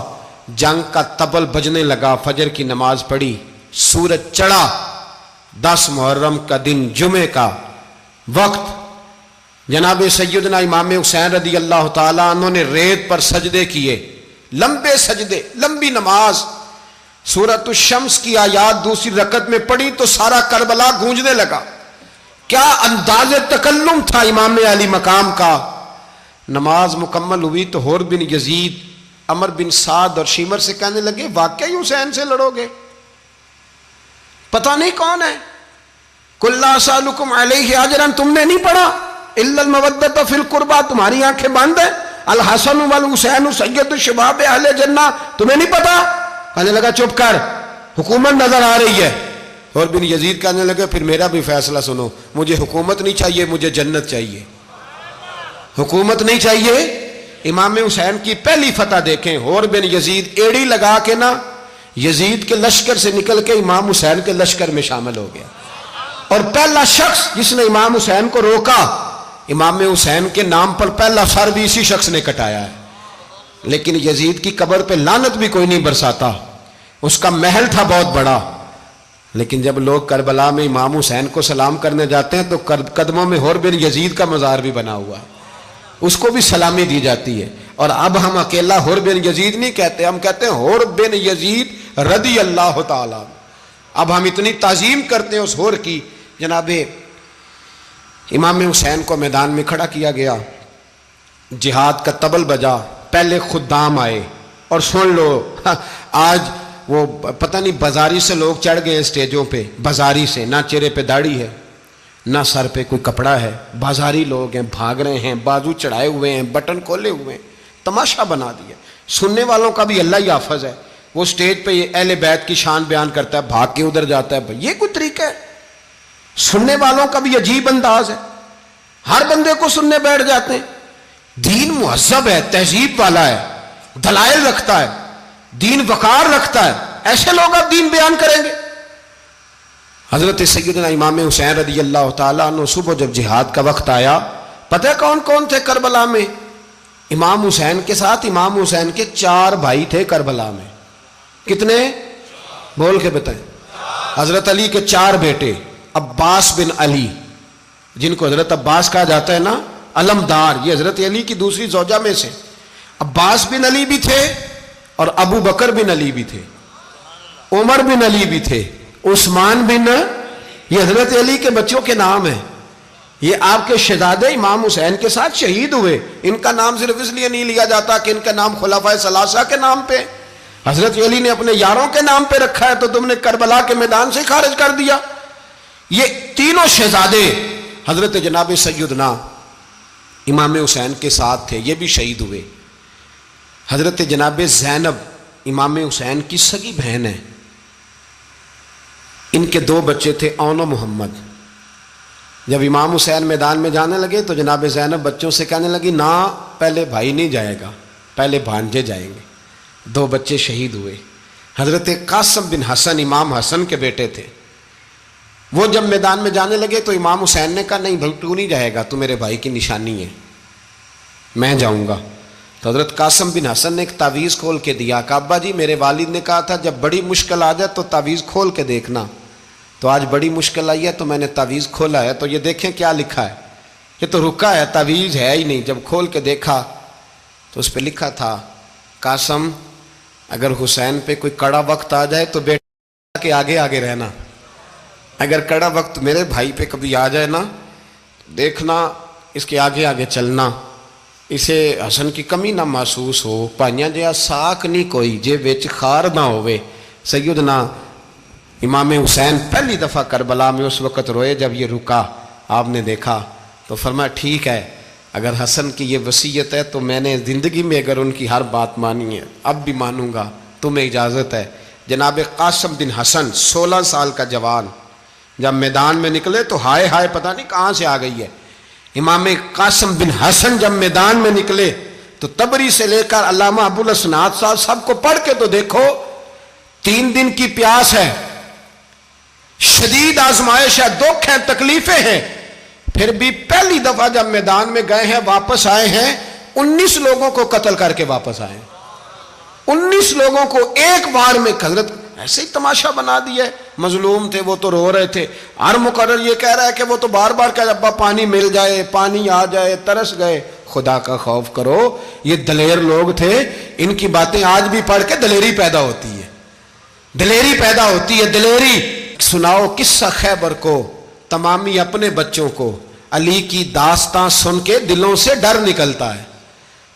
جنگ کا طبل بجنے لگا، فجر کی نماز پڑھی، سورج چڑھا، 10 محرم کا دن، جمعے کا وقت، جناب سیدنا امام حسین رضی اللہ تعالیٰ عنہ نے ریت پر سجدے کیے، لمبے سجدے، لمبی نماز، سورۃ الشمس کی آیات دوسری رکعت میں پڑھی تو سارا کربلا گونجنے لگا۔ کیا انداز تکلم تھا امام علی مقام کا۔ نماز مکمل ہوئی تو حور بن یزید، عمر بن سعد اور شیمر سے کہنے لگے واقعی حسین سے لڑو گے؟ پتہ نہیں کون ہے۔ قل لا اسألکم علیہ اجرا، تم نے نہیں پڑھا؟ الا المودۃ فی القربى، تمہاری آنکھیں بند ہیں۔ الحسن والحسین سید الشباب اہل جنہ، تمہیں نہیں پتا؟ کہنے لگا چپ کر، حکومت نظر آ رہی ہے۔ اور بن یزید کہنے لگے پھر میرا بھی فیصلہ سنو، مجھے حکومت نہیں چاہیے، مجھے جنت چاہیے۔ حکومت نہیں چاہیے۔ امام حسین کی پہلی فتح دیکھیں، اور بن یزید ایڑی لگا کے نا یزید کے لشکر سے نکل کے امام حسین کے لشکر میں شامل ہو گیا، اور پہلا شخص جس نے امام حسین کو روکا، امام حسین کے نام پر پہلا سر بھی اسی شخص نے کٹایا ہے۔ لیکن یزید کی قبر پہ لعنت بھی کوئی نہیں برساتا، اس کا محل تھا بہت بڑا، لیکن جب لوگ کربلا میں امام حسین کو سلام کرنے جاتے ہیں تو قدموں میں حور بن یزید کا مزار بھی بنا ہوا ہے، اس کو بھی سلامی دی جاتی ہے۔ اور اب ہم اکیلا حور بن یزید نہیں کہتے، ہم کہتے ہیں حور بن یزید رضی اللہ تعالیٰ۔ اب ہم اتنی تعظیم کرتے ہیں اس حور کی۔ جناب امام حسین کو میدان میں کھڑا کیا گیا، جہاد کا طبل بجا، پہلے خدام آئے، اور سن لو آج وہ پتہ نہیں بازاری سے لوگ چڑھ گئے اسٹیجوں پہ، بازاری سے، نہ چہرے پہ داڑھی ہے، نہ سر پہ کوئی کپڑا ہے، بازاری لوگ ہیں، بھاگ رہے ہیں، بازو چڑھائے ہوئے ہیں، بٹن کھولے ہوئے ہیں، تماشا بنا دیا۔ سننے والوں کا بھی اللہ ہی حافظ ہے، وہ سٹیج پہ یہ اہل بیت کی شان بیان کرتا ہے، بھاگ کے ادھر جاتا ہے، یہ کوئی طریقہ ہے؟ سننے والوں کا بھی عجیب انداز ہے، ہر بندے کو سننے بیٹھ جاتے ہیں۔ دین مہذب ہے، تہذیب والا ہے، دلائل رکھتا ہے، دین وقار رکھتا ہے، ایسے لوگ اب دین بیان کریں گے؟ حضرت سیدنا امام حسین رضی اللہ تعالیٰ عنہ صبح جب جہاد کا وقت آیا، پتہ ہے کون کون تھے کربلا میں؟ امام حسین کے ساتھ امام حسین کے 4 بھائی تھے کربلا میں۔ کتنے؟ بول کے بتائیں۔ حضرت علی کے 4 بیٹے، عباس بن علی، جن کو حضرت عباس کہا جاتا ہے نا، علمدار، یہ حضرت علی کی دوسری زوجہ میں سے۔ عباس بن علی بھی تھے، اور ابو بکر بن علی بھی تھے، عمر بن علی بھی تھے، عثمان بن، یہ حضرت علی کے بچوں کے نام ہیں۔ یہ آپ کے شہزادے امام حسین کے ساتھ شہید ہوئے، ان کا نام صرف اس لیے نہیں لیا جاتا کہ ان کا نام خلفائے ثلاثہ کے نام پہ، حضرت علی نے اپنے یاروں کے نام پہ رکھا ہے، تو تم نے کربلا کے میدان سے خارج کر دیا۔ یہ تینوں شہزادے حضرت جناب سیدنا امام حسین کے ساتھ تھے، یہ بھی شہید ہوئے۔ حضرت جناب زینب امام حسین کی سگی بہن ہے، ان کے 2 بچے تھے، اون و محمد۔ جب امام حسین میدان میں جانے لگے تو جناب زینب بچوں سے کہنے لگی نہ، پہلے بھائی نہیں جائے گا، پہلے بھانجے جائیں گے۔ 2 بچے شہید ہوئے۔ حضرت قاسم بن حسن امام حسن کے بیٹے تھے، وہ جب میدان میں جانے لگے تو امام حسین نے کہا نہیں بھائی تو نہیں جائے گا، تو میرے بھائی کی نشانی ہے، میں جاؤں گا۔ تو حضرت قاسم بن حسن نے ایک تعویذ کھول کے دیا کہ ابا جی میرے والد نے کہا تھا جب بڑی مشکل آ جائے تو تعویذ کھول کے دیکھنا، تو آج بڑی مشکل آئی ہے تو میں نے تعویذ کھولا ہے، تو یہ دیکھیں کیا لکھا ہے، یہ تو رکا ہے، تعویذ ہے ہی نہیں۔ جب کھول کے دیکھا تو اس پہ لکھا تھا قاسم اگر حسین پہ کوئی کڑا وقت آ جائے تو بیٹا کے آگے آگے رہنا، اگر کڑا وقت میرے بھائی پہ کبھی آ جائے نا دیکھنا اس کے آگے آگے چلنا، اسے حسن کی کمی نہ محسوس ہو، پائیاں جہاں ساک نہیں کوئی جے وچ خار نہ ہوئے۔ سیدنا امام حسین پہلی دفعہ کربلا میں اس وقت روئے جب یہ رکا، آپ نے دیکھا تو فرمایا ٹھیک ہے، اگر حسن کی یہ وصیت ہے تو میں نے زندگی میں اگر ان کی ہر بات مانی ہے اب بھی مانوں گا، تمہیں اجازت ہے۔ جناب قاسم بن حسن 16 سال کا جوان جب میدان میں نکلے تو ہائے ہائے پتہ نہیں کہاں سے آ گئی ہے۔ امام قاسم بن حسن جب میدان میں نکلے تو تبری سے لے کر علامہ ابو الاسناد صاحب سب کو پڑھ کے تو دیکھو، 3 دن کی پیاس ہے، شدید آزمائش ہے، دکھ ہیں، تکلیفیں ہیں، پھر بھی پہلی دفعہ جب میدان میں گئے ہیں واپس آئے ہیں 19 لوگوں کو قتل کر کے واپس آئے ہیں۔ 19 لوگوں کو ایک بار میں حضرت ایسے ہی تماشا بنا دیا ہے۔ مظلوم تھے وہ تو رو رہے تھے، ہر مقرر یہ کہہ رہا ہے کہ وہ تو بار بار کہہ ابا پانی مل جائے، پانی آ جائے، ترس گئے۔ خدا کا خوف کرو، یہ دلیر لوگ تھے، ان کی باتیں آج بھی پڑھ کے دلیری پیدا ہوتی ہے، دلیری پیدا ہوتی ہے، دلیری۔ سناؤ قصہ خیبر کو تمامی اپنے بچوں کو، علی کی داستان سن کے دلوں سے ڈر نکلتا ہے،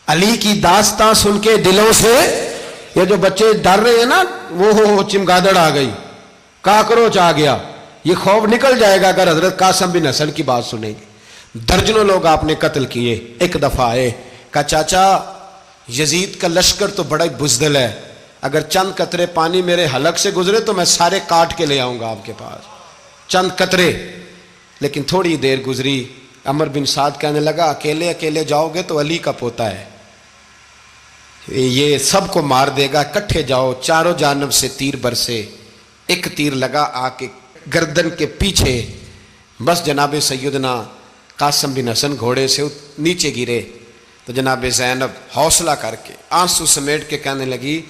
علی کی داستان سن کے دلوں سے، یہ جو بچے ڈر رہے ہیں نا، وہ چمگادڑ آ گئی، کاکروچ آ گیا، یہ خوف نکل جائے گا اگر حضرت قاسم بن حسن کی بات سنیں گے۔ درجنوں لوگ آپ نے قتل کیے۔ ایک دفعہ آئے، کہا چاچا یزید کا لشکر تو بڑا بزدل ہے، اگر چند قطرے پانی میرے حلق سے گزرے تو میں سارے کاٹ کے لے آؤں گا آپ کے پاس، چند قطرے۔ لیکن تھوڑی دیر گزری، عمر بن سعد کہنے لگا اکیلے اکیلے جاؤ گے تو علی کا پوتا ہے، یہ سب کو مار دے گا، کٹھے جاؤ۔ چاروں جانب سے تیر برسے، ایک تیر لگا آ کے گردن کے پیچھے، بس جناب سیدنا قاسم بن حسن گھوڑے سے نیچے گرے تو جناب زینب حوصلہ کر کے آنسو سمیٹ کے کہنے لگی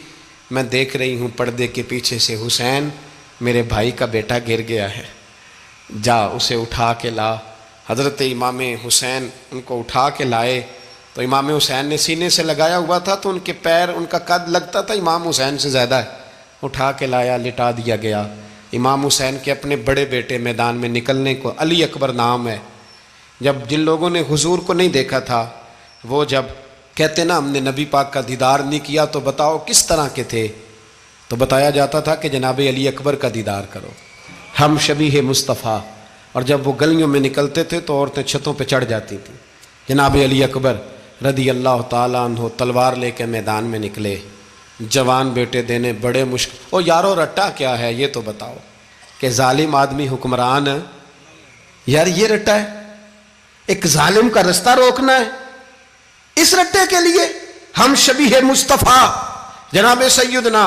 میں دیکھ رہی ہوں پردے کے پیچھے سے حسین میرے بھائی کا بیٹا گر گیا ہے، جا اسے اٹھا کے لا۔ حضرت امام حسین ان کو اٹھا کے لائے تو امام حسین نے سینے سے لگایا ہوا تھا تو ان کے پیر، ان کا قد لگتا تھا امام حسین سے زیادہ ہے، اٹھا کے لایا، لٹا دیا گیا۔ امام حسین کے اپنے بڑے بیٹے میدان میں نکلنے کو، علی اکبر نام ہے، جب جن لوگوں نے حضور کو نہیں دیکھا تھا وہ جب کہتے نا ہم نے نبی پاک کا دیدار نہیں کیا تو بتاؤ کس طرح کے تھے، تو بتایا جاتا تھا کہ جناب علی اکبر کا دیدار کرو، ہم شبیہ مصطفیٰ۔ اور جب وہ گلیوں میں نکلتے تھے تو عورتیں چھتوں پہ چڑھ جاتی تھیں۔ جناب علی اکبر رضی اللہ تعالیٰ عنہ تلوار لے کے میدان میں نکلے، جوان بیٹے دینے بڑے مشکل۔ او یارو رٹا کیا ہے یہ تو بتاؤ، کہ ظالم آدمی حکمران، یار یہ رٹا ہے، ایک ظالم کا رستہ روکنا ہے، اس رٹے کے لیے ہم شبیہ مصطفیٰ۔ جناب سیدنا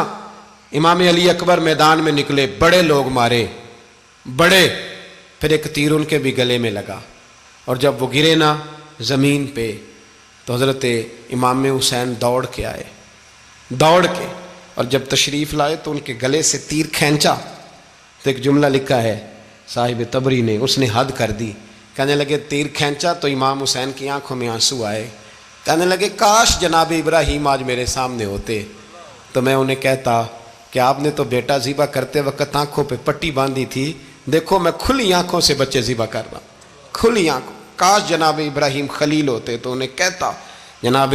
امام علی اکبر میدان میں نکلے، بڑے لوگ مارے، بڑے، پھر ایک تیر ان کے بھی گلے میں لگا، اور جب وہ گرے نا زمین پہ تو حضرت امام حسین دوڑ کے آئے، دوڑ کے، اور جب تشریف لائے تو ان کے گلے سے تیر کھینچا تو ایک جملہ لکھا ہے صاحب تبری نے، اس نے حد کر دی، کہنے لگے تیر کھینچا تو امام حسین کی آنکھوں میں آنسو آئے، کہنے لگے کاش جناب ابراہیم آج میرے سامنے ہوتے تو میں انہیں کہتا کہ آپ نے تو بیٹا ذبح کرتے وقت آنکھوں پہ پٹی باندھی تھی، دیکھو میں کھلی آنکھوں سے بچے ذبح کر رہا ہوں، کھلی آنکھوں، کاش جناب ابراہیم خلیل ہوتے تو انہیں کہتا۔ جناب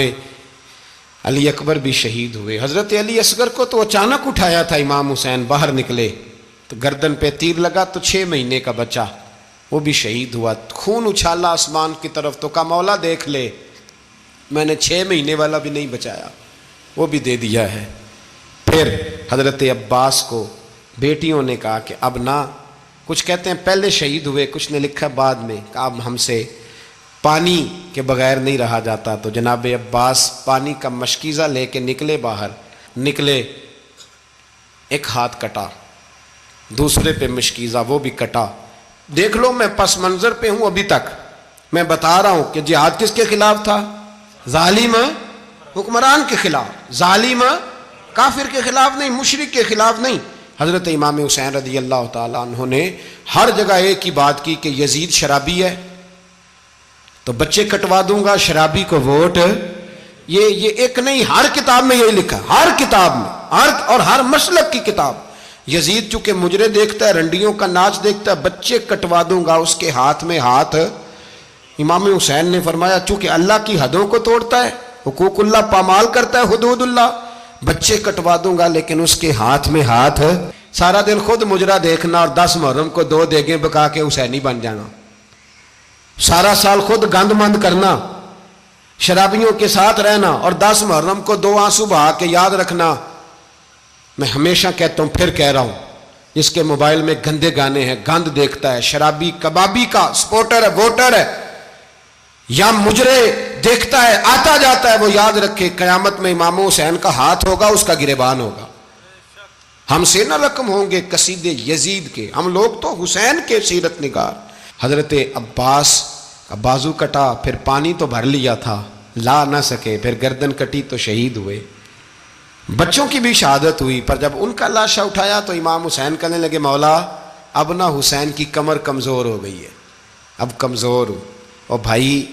علی اکبر بھی شہید ہوئے۔ حضرت علی اصغر کو تو اچانک اٹھایا تھا امام حسین، باہر نکلے تو گردن پہ تیر لگا تو 6 مہینے کا بچہ وہ بھی شہید ہوا، خون اچھالا آسمان کی طرف تو کہا مولا دیکھ لے میں نے 6 مہینے والا بھی نہیں بچایا، وہ بھی دے دیا ہے۔ پھر حضرت عباس کو بیٹیوں نے کہا کہ اب نہ، کچھ کہتے ہیں پہلے شہید ہوئے، کچھ نے لکھا بعد میں، کہ اب ہم سے پانی کے بغیر نہیں رہا جاتا، تو جناب عباس پانی کا مشکیزہ لے کے نکلے، باہر نکلے، ایک ہاتھ کٹا، دوسرے پہ مشکیزہ وہ بھی کٹا۔ دیکھ لو میں پس منظر پہ ہوں ابھی تک، میں بتا رہا ہوں کہ جہاد کس کے خلاف تھا؟ ظالم حکمران کے خلاف، ظالم کافر کے خلاف نہیں، مشرک کے خلاف نہیں۔ حضرت امام حسین رضی اللہ تعالیٰ عنہ نے ہر جگہ ایک ہی بات کی کہ یزید شرابی ہے تو بچے کٹوا دوں گا، شرابی کو ووٹ۔ یہ ایک نہیں، ہر کتاب میں یہی لکھا، ہر کتاب میں، اور ہر مسلک کی کتاب۔ یزید چونکہ مجرے دیکھتا ہے، رنڈیوں کا ناچ دیکھتا ہے، بچے کٹوا دوں گا، اس کے ہاتھ میں ہاتھ۔ امام حسین نے فرمایا چونکہ اللہ کی حدوں کو توڑتا ہے، حقوق اللہ پامال کرتا ہے، حدود اللہ، بچے کٹوا دوں گا لیکن اس کے ہاتھ میں ہاتھ۔ سارا دن خود مجرا دیکھنا اور 10 محرم کو 2 دیگیں پکا کے حسینی بن جانا، سارا سال خود گند مند کرنا، شرابیوں کے ساتھ رہنا، اور 10 محرم کو 2 آنسو بہا کے یاد رکھنا۔ میں ہمیشہ کہتا ہوں، پھر کہہ رہا ہوں، جس کے موبائل میں گندے گانے ہیں، گند دیکھتا ہے، شرابی کبابی کا سپورٹر ہے، ووٹر ہے، یا مجرے دیکھتا ہے آتا جاتا ہے، وہ یاد رکھے قیامت میں امام حسین کا ہاتھ ہوگا، اس کا گریبان ہوگا۔ ہم سے نہ رقم ہوں گے قصیدے یزید کے، ہم لوگ تو حسین کے سیرت نگار۔ حضرت عباس کا بازو کٹا، پھر پانی تو بھر لیا تھا، لا نہ سکے، پھر گردن کٹی تو شہید ہوئے۔ بچوں کی بھی شہادت ہوئی، پر جب ان کا لاشا اٹھایا تو امام حسین کہنے لگے مولا اب نہ حسین کی کمر کمزور ہو گئی ہے، اب کمزور ہو۔ اور بھائی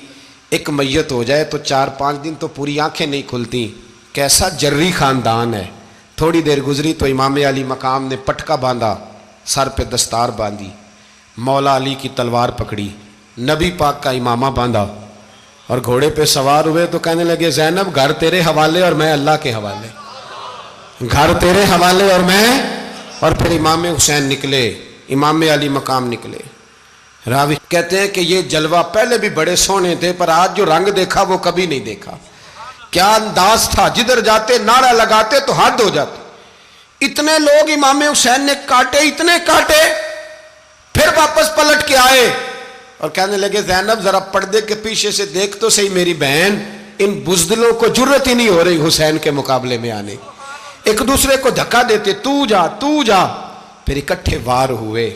ایک میت ہو جائے تو 4-5 دن تو پوری آنکھیں نہیں کھلتی، کیسا جری خاندان ہے۔ تھوڑی دیر گزری تو امام علی مقام نے پٹکا باندھا، سر پہ دستار باندھی، مولا علی کی تلوار پکڑی، نبی پاک کا امامہ باندھا اور گھوڑے پہ سوار ہوئے تو کہنے لگے زینب گھر تیرے حوالے اور میں اللہ کے حوالے، گھر تیرے حوالے اور میں۔ اور پھر امام حسین نکلے، امام علی مقام نکلے۔ راوی کہتے ہیں کہ یہ جلوہ پہلے بھی بڑے سونے تھے، پر آج جو رنگ دیکھا وہ کبھی نہیں دیکھا۔ کیا انداز تھا، جدھر جاتے نعرہ لگاتے تو حد ہو جاتے۔ اتنے لوگ امام حسین نے کاٹے، اتنے کاٹے، پھر واپس پلٹ کے آئے اور کہنے لگے زینب ذرا پردے کے پیچھے سے دیکھ تو صحیح میری بہن، ان بزدلوں کو جرت ہی نہیں ہو رہی حسین کے مقابلے میں آنے، ایک دوسرے کو دھکا دیتے، تو جا تو جا۔ پھر اکٹھے وار ہوئے۔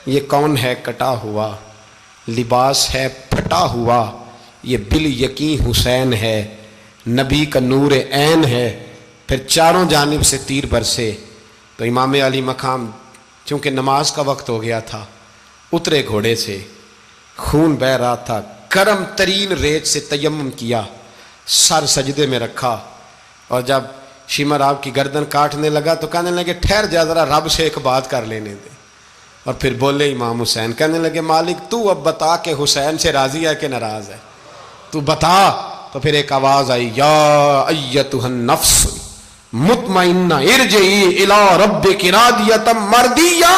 یہ کون ہے کٹا ہوا، لباس ہے پھٹا ہوا، یہ بال یقین حسین ہے، نبی کا نور عین ہے۔ پھر چاروں جانب سے تیر برسے تو امام علی مقام چونکہ نماز کا وقت ہو گیا تھا، اترے گھوڑے سے، خون بہہ رہا تھا، گرم ترین ریت سے تیمم کیا، سر سجدے میں رکھا، اور جب شمر آپ کی گردن کاٹنے لگا تو کہنے لگے ٹھہر جا ذرا رب سے ایک بات کر لینے دے۔ اور پھر بولے امام حسین، کہنے لگے مالک تو اب بتا کہ حسین سے راضی ہے کہ ناراض ہے، تو بتا۔ تو پھر ایک آواز آئی، یا ایتھا النفس مطمئنہ ارجعی الی ربک راضیۃ مرضیہ،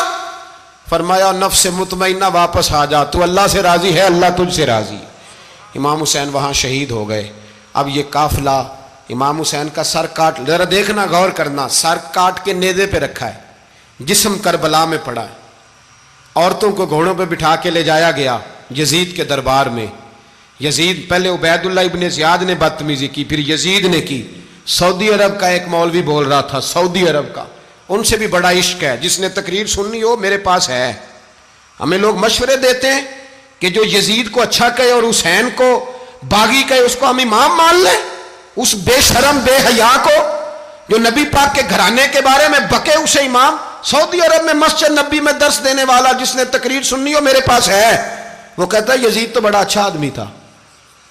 فرمایا نفس مطمئنہ واپس آ جا، تو اللہ سے راضی ہے، اللہ تجھ سے راضی۔ امام حسین وہاں شہید ہو گئے۔ اب یہ قافلہ امام حسین کا سر کاٹ، ذرا دیکھنا غور کرنا، سر کاٹ کے نیزے پہ رکھا ہے، جسم کربلا میں پڑا ہے، عورتوں کو گھوڑوں پہ بٹھا کے لے جایا گیا یزید کے دربار میں۔ یزید پہلے عبید اللہ ابن زیاد نے بدتمیزی کی، پھر یزید نے کی۔ سعودی عرب کا ایک مولوی بول رہا تھا، سعودی عرب کا، ان سے بھی بڑا عشق ہے، جس نے تقریر سننی ہو میرے پاس ہے۔ ہمیں لوگ مشورے دیتے ہیں کہ جو یزید کو اچھا کہے اور حسین کو باغی کہے اس کو ہم امام مان لیں، اس بے شرم بے حیا کو جو نبی پاک کے گھرانے کے بارے میں بکے اسے امام۔ سعودی عرب میں مسجد نبی میں درس دینے والا جس نے تقریر سننی ہو میرے پاس ہے، وہ کہتا ہے یزید تو بڑا اچھا آدمی تھا،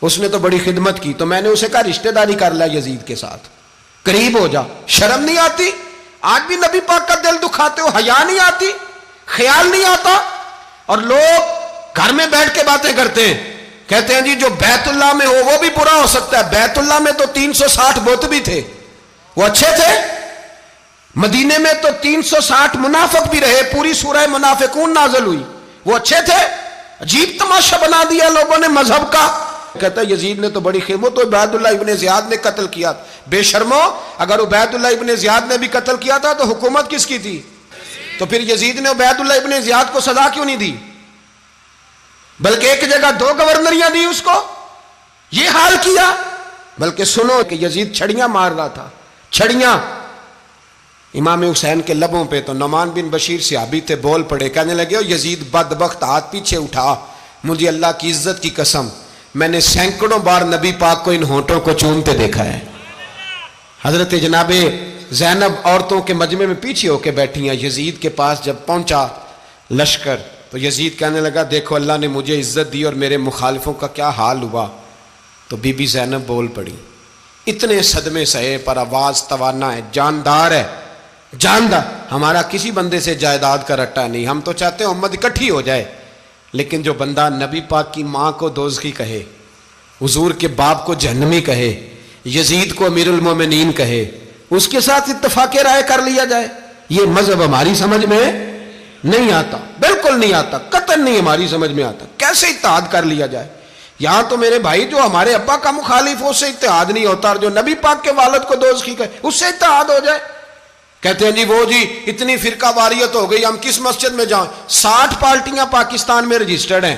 اس نے تو بڑی خدمت کی، تو میں نے اسے کہا رشتہ داری کر لیا یزید کے ساتھ، قریب ہو جا۔ شرم نہیں آتی؟ آج بھی نبی پاک کا دل دکھاتے ہو، حیا نہیں آتی، خیال نہیں آتا؟ اور لوگ گھر میں بیٹھ کے باتیں کرتے ہیں، کہتے ہیں جی جو بیت اللہ میں ہو وہ بھی برا ہو سکتا ہے۔ بیت اللہ میں تو 360 بت بھی تھے، وہ اچھے تھے۔ مدینے میں تو 360 منافق بھی رہے، پوری سورہ منافقون نازل ہوئی، وہ اچھے تھے۔ عجیب تماشا بنا دیا لوگوں نے مذہب کا۔ کہتا ہے یزید نے تو بڑی خدمت، تو عبید اللہ ابن زیاد نے قتل کیا۔ بے شرمو، اگر عبید اللہ ابن زیاد نے بھی قتل کیا تھا تو حکومت کس کی تھی؟ تو پھر یزید نے عبید اللہ ابن زیاد کو سزا کیوں نہیں دی، بلکہ ایک جگہ 2 گورنریاں دی اس کو؟ یہ حال کیا۔ بلکہ سنو کہ یزید چھڑیاں مار رہا تھا، چھڑیاں امام حسین کے لبوں پہ۔ تو نعمان بن بشیر صحابی تھے، بول پڑے، کہنے لگے یزید بدبخت ہاتھ پیچھے اٹھا، مجھے اللہ کی عزت کی قسم میں نے سینکڑوں بار نبی پاک کو ان ہونٹوں کو چومتے دیکھا ہے۔ حضرت جناب زینب عورتوں کے مجمع میں پیچھے ہو کے بیٹھی ہیں۔ یزید کے پاس جب پہنچا لشکر تو یزید کہنے لگا دیکھو اللہ نے مجھے عزت دی اور میرے مخالفوں کا کیا حال ہوا۔ تو بی بی زینب بول پڑی، اتنے صدمے سہے پر آواز توانا ہے، جاندار ہے، جاندار۔ ہمارا کسی بندے سے جائیداد کا رٹا نہیں، ہم تو چاہتے ہیں امت اکٹھی ہو جائے، لیکن جو بندہ نبی پاک کی ماں کو دوزخی کہے، حضور کے باپ کو جہنمی کہے، یزید کو امیر المومنین کہے، اس کے ساتھ اتفاق رائے کر لیا جائے، یہ مذہب ہماری سمجھ میں نہیں آتا، بالکل نہیں آتا، قطعاً نہیں ہماری سمجھ میں آتا۔ کیسے اتحاد کر لیا جائے؟ یہاں تو میرے بھائی جو ہمارے ابا کا مخالف ہو اس سے اتحاد نہیں ہوتا، اور جو نبی پاک کے والد کو دوزخی کہے اس سے اتحاد ہو جائے۔ کہتے ہیں جی وہ جی اتنی فرقہ واریت ہو گئی، ہم کس مسجد میں جائیں؟ 60 پارٹیاں پاکستان میں رجسٹرڈ ہیں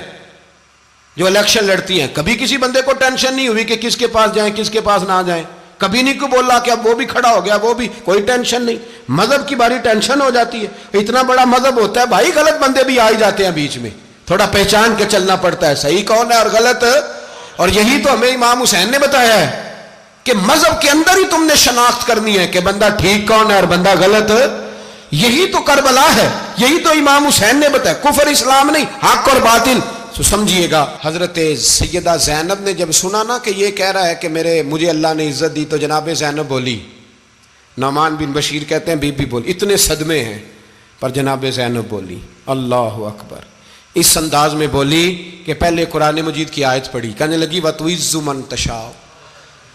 جو الیکشن لڑتی ہیں، کبھی کسی بندے کو ٹینشن نہیں ہوئی کہ کس کے پاس جائیں کس کے پاس نہ جائیں۔ کبھی نہیں کوئی بولا کہ اب وہ بھی کھڑا ہو گیا, وہ بھی, کوئی ٹینشن نہیں. مذہب کی باری ٹینشن ہو جاتی ہے. اتنا بڑا مذہب ہوتا ہے بھائی, غلط بندے بھی آ ہی جاتے ہیں بیچ میں, تھوڑا پہچان کے چلنا پڑتا ہے صحیح کون ہے اور غلط. اور یہی تو ہمیں امام حسین نے بتایا ہے کہ مذہب کے اندر ہی تم نے شناخت کرنی ہے کہ بندہ ٹھیک کون ہے اور بندہ غلط. یہی تو کربلا ہے, یہی تو امام حسین نے بتایا, کفر اسلام نہیں, حق اور باطل. تو سمجھیے گا, حضرت سیدہ زینب نے جب سنا نا کہ یہ کہہ رہا ہے کہ مجھے اللہ نے عزت دی, تو جناب زینب بولی, نعمان بن بشیر کہتے ہیں بی بی بولی, اتنے صدمے ہیں پر جناب زینب بولی اللہ اکبر, اس انداز میں بولی کہ پہلے قرآن مجید کی آیت پڑھی, کہنے لگی وَتُعِزُّ مَن تَشَاءُ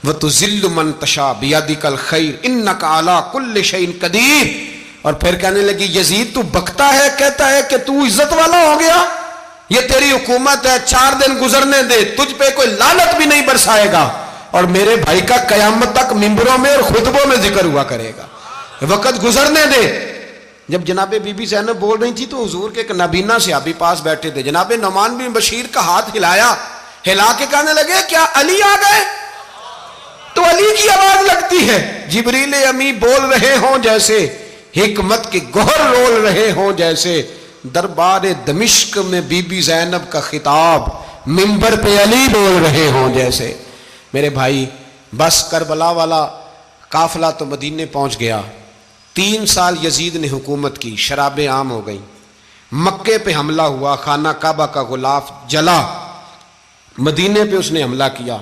وَتُذِلُّ مَن تَشَاءُ بِيَدِكَ الْخَيْرُ إِنَّكَ عَلَىٰ كُلِّ شَيْءٍ قَدِيرٌ. اور پھر کہنے لگی یزید تو بکتا ہے, کہتا ہے کہ تو عزت والا ہو گیا, یہ تیری حکومت ہے, 4 دن گزرنے دے, تجھ پہ کوئی لعنت بھی نہیں برسائے گا, اور میرے بھائی کا قیامت تک ممبروں میں اور خطبوں میں ذکر ہوا کرے گا, وقت گزرنے دے. جب جناب بی بی زینب بول رہی تھی تو حضور کے ایک نابینا صحابی پاس بیٹھے تھے, جناب نعمان بن بشیر کا ہاتھ ہلایا, ہلا کے کہنے لگے کیا علی آ گئے؟ تو علی کی آواز لگتی ہے, جبریل امی بول رہے ہوں جیسے, حکمت کے گوہر رول رہے ہوں جیسے, دربار دمشق میں بی بی زینب کا خطاب منبر پہ علی بول رہے ہوں جیسے. میرے بھائی بس کربلا والا قافلہ تو مدینے پہنچ گیا, 3 سال یزید نے حکومت کی, شرابیں عام ہو گئیں, مکے پہ حملہ ہوا, خانہ کعبہ کا غلاف جلا, مدینے پہ اس نے حملہ کیا,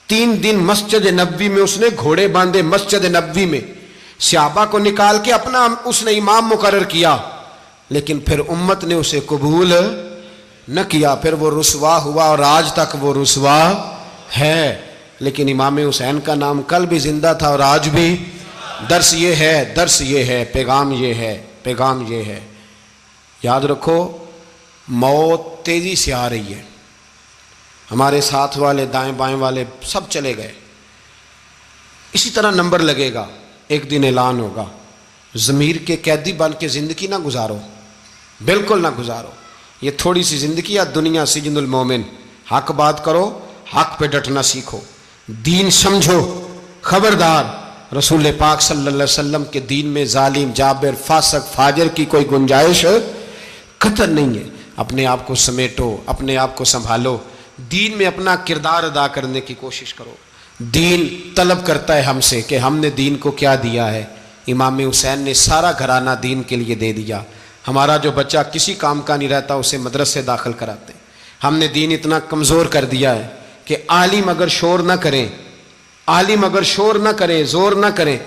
3 دن مسجد نبوی میں اس نے گھوڑے باندھے, مسجد نبوی میں صحابہ کو نکال کے اپنا اس نے امام مقرر کیا, لیکن پھر امت نے اسے قبول نہ کیا, پھر وہ رسوا ہوا اور آج تک وہ رسوا ہے. لیکن امام حسین کا نام کل بھی زندہ تھا اور آج بھی. درس یہ ہے, پیغام یہ ہے, پیغام یہ ہے, یاد رکھو موت تیزی سے آ رہی ہے. ہمارے ساتھ والے دائیں بائیں والے سب چلے گئے, اسی طرح نمبر لگے گا, ایک دن اعلان ہوگا. ضمیر کے قیدی بن کے زندگی نہ گزارو, بالکل نہ گزارو. یہ تھوڑی سی زندگی ہے, دنیا سجن المومن. حق بات کرو, حق پہ ڈٹنا سیکھو, دین سمجھو. خبردار, رسول پاک صلی اللہ علیہ وسلم کے دین میں ظالم, جابر, فاسق, فاجر کی کوئی گنجائش قطر نہیں ہے. اپنے آپ کو سمیٹو, اپنے آپ کو سنبھالو, دین میں اپنا کردار ادا کرنے کی کوشش کرو. دین طلب کرتا ہے ہم سے کہ ہم نے دین کو کیا دیا ہے. امام حسین نے سارا گھرانہ دین کے لیے دے دیا. ہمارا جو بچہ کسی کام کا نہیں رہتا اسے مدرسے داخل کراتے. ہم نے دین اتنا کمزور کر دیا ہے کہ عالم اگر شور نہ کریں, عالم اگر شور نہ کریں, زور نہ کریں,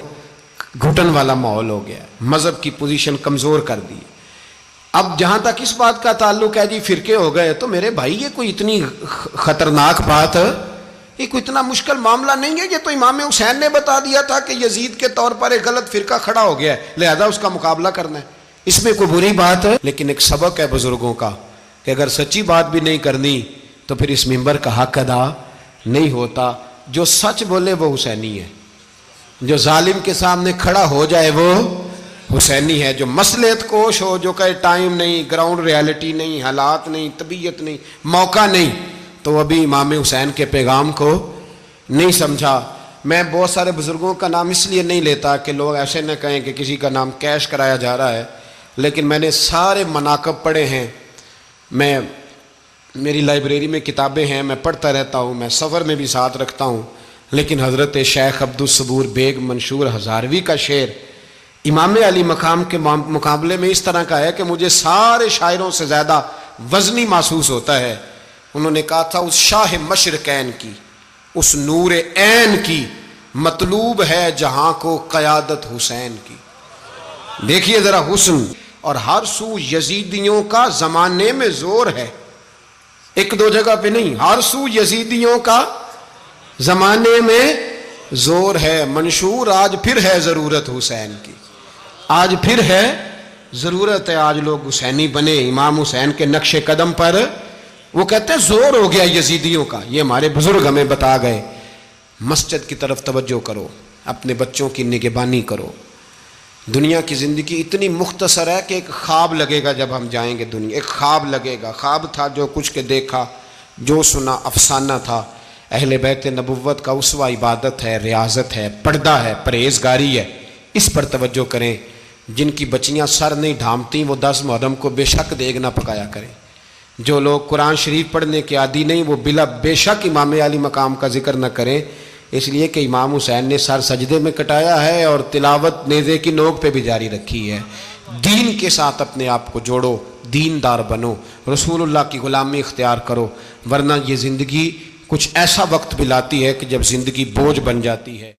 گھٹن والا ماحول ہو گیا. مذہب کی پوزیشن کمزور کر دی. اب جہاں تک اس بات کا تعلق ہے جی فرقے ہو گئے, تو میرے بھائی یہ کوئی اتنی خطرناک بات, یہ کوئی اتنا مشکل معاملہ نہیں ہے. یہ تو امام حسین نے بتا دیا تھا کہ یزید کے طور پر ایک غلط فرقہ کھڑا ہو گیا ہے, لہذا اس کا مقابلہ کرنا ہے. اس میں کوئی بری بات ہے, لیکن ایک سبق ہے بزرگوں کا کہ اگر سچی بات بھی نہیں کرنی تو پھر اس منبر کا حق ادا نہیں ہوتا. جو سچ بولے وہ حسینی ہے, جو ظالم کے سامنے کھڑا ہو جائے وہ حسینی ہے. جو مصلحت کوش ہو, جو کہے ٹائم نہیں, گراؤنڈ ریالٹی نہیں, حالات نہیں, طبیعت نہیں, موقع نہیں, تو ابھی امام حسین کے پیغام کو نہیں سمجھا. میں بہت سارے بزرگوں کا نام اس لیے نہیں لیتا کہ لوگ ایسے نہ کہیں کہ کسی کا نام کیش کرایا جا رہا ہے, لیکن میں نے سارے مناقب پڑھے ہیں. میری لائبریری میں کتابیں ہیں, میں پڑھتا رہتا ہوں, میں سفر میں بھی ساتھ رکھتا ہوں. لیکن حضرت شیخ عبدالصبور بیگ منشور ہزاروی کا شعر امام علی مقام کے مقابلے میں اس طرح کا ہے کہ مجھے سارے شاعروں سے زیادہ وزنی محسوس ہوتا ہے. انہوں نے کہا تھا اس شاہ مشرقین کی, اس نور عین کی, مطلوب ہے جہاں کو قیادت حسین کی. دیکھیے ذرا حسن, اور ہر سو یزیدیوں کا زمانے میں زور ہے, ایک دو جگہ پہ نہیں, ہر سو یزیدیوں کا زمانے میں زور ہے. منشور آج پھر ہے ضرورت حسین کی, آج پھر ہے ضرورت ہے, آج لوگ حسینی بنے, امام حسین کے نقش قدم پر. وہ کہتے ہیں زور ہو گیا یزیدیوں کا, یہ ہمارے بزرگ ہمیں بتا گئے. مسجد کی طرف توجہ کرو, اپنے بچوں کی نگہبانی کرو. دنیا کی زندگی اتنی مختصر ہے کہ ایک خواب لگے گا جب ہم جائیں گے دنیا, ایک خواب لگے گا. خواب تھا جو کچھ کے دیکھا, جو سنا افسانہ تھا. اہل بیت نبوت کا اسوہ عبادت ہے، ریاضت ہے، پردہ ہے، پرہیزگاری ہے، اس پر توجہ کریں۔ جن کی بچیاں سر نہیں ڈھانپتیں وہ 10 محرم کو بے شک دیگ نہ پکایا کریں۔ جو لوگ قرآن شریف پڑھنے کے عادی نہیں وہ بے شک امام علی مقام کا ذکر نہ کریں، اس لیے کہ امام حسین نے سر سجدے میں کٹایا ہے اور تلاوت نیزے کی نوک پہ بھی جاری رکھی ہے۔ دین کے ساتھ اپنے آپ کو جوڑو، دیندار بنو، رسول اللہ کی غلامی اختیار کرو، ورنہ یہ زندگی کچھ ایسا وقت بھی لاتی ہے کہ جب زندگی بوجھ بن جاتی ہے۔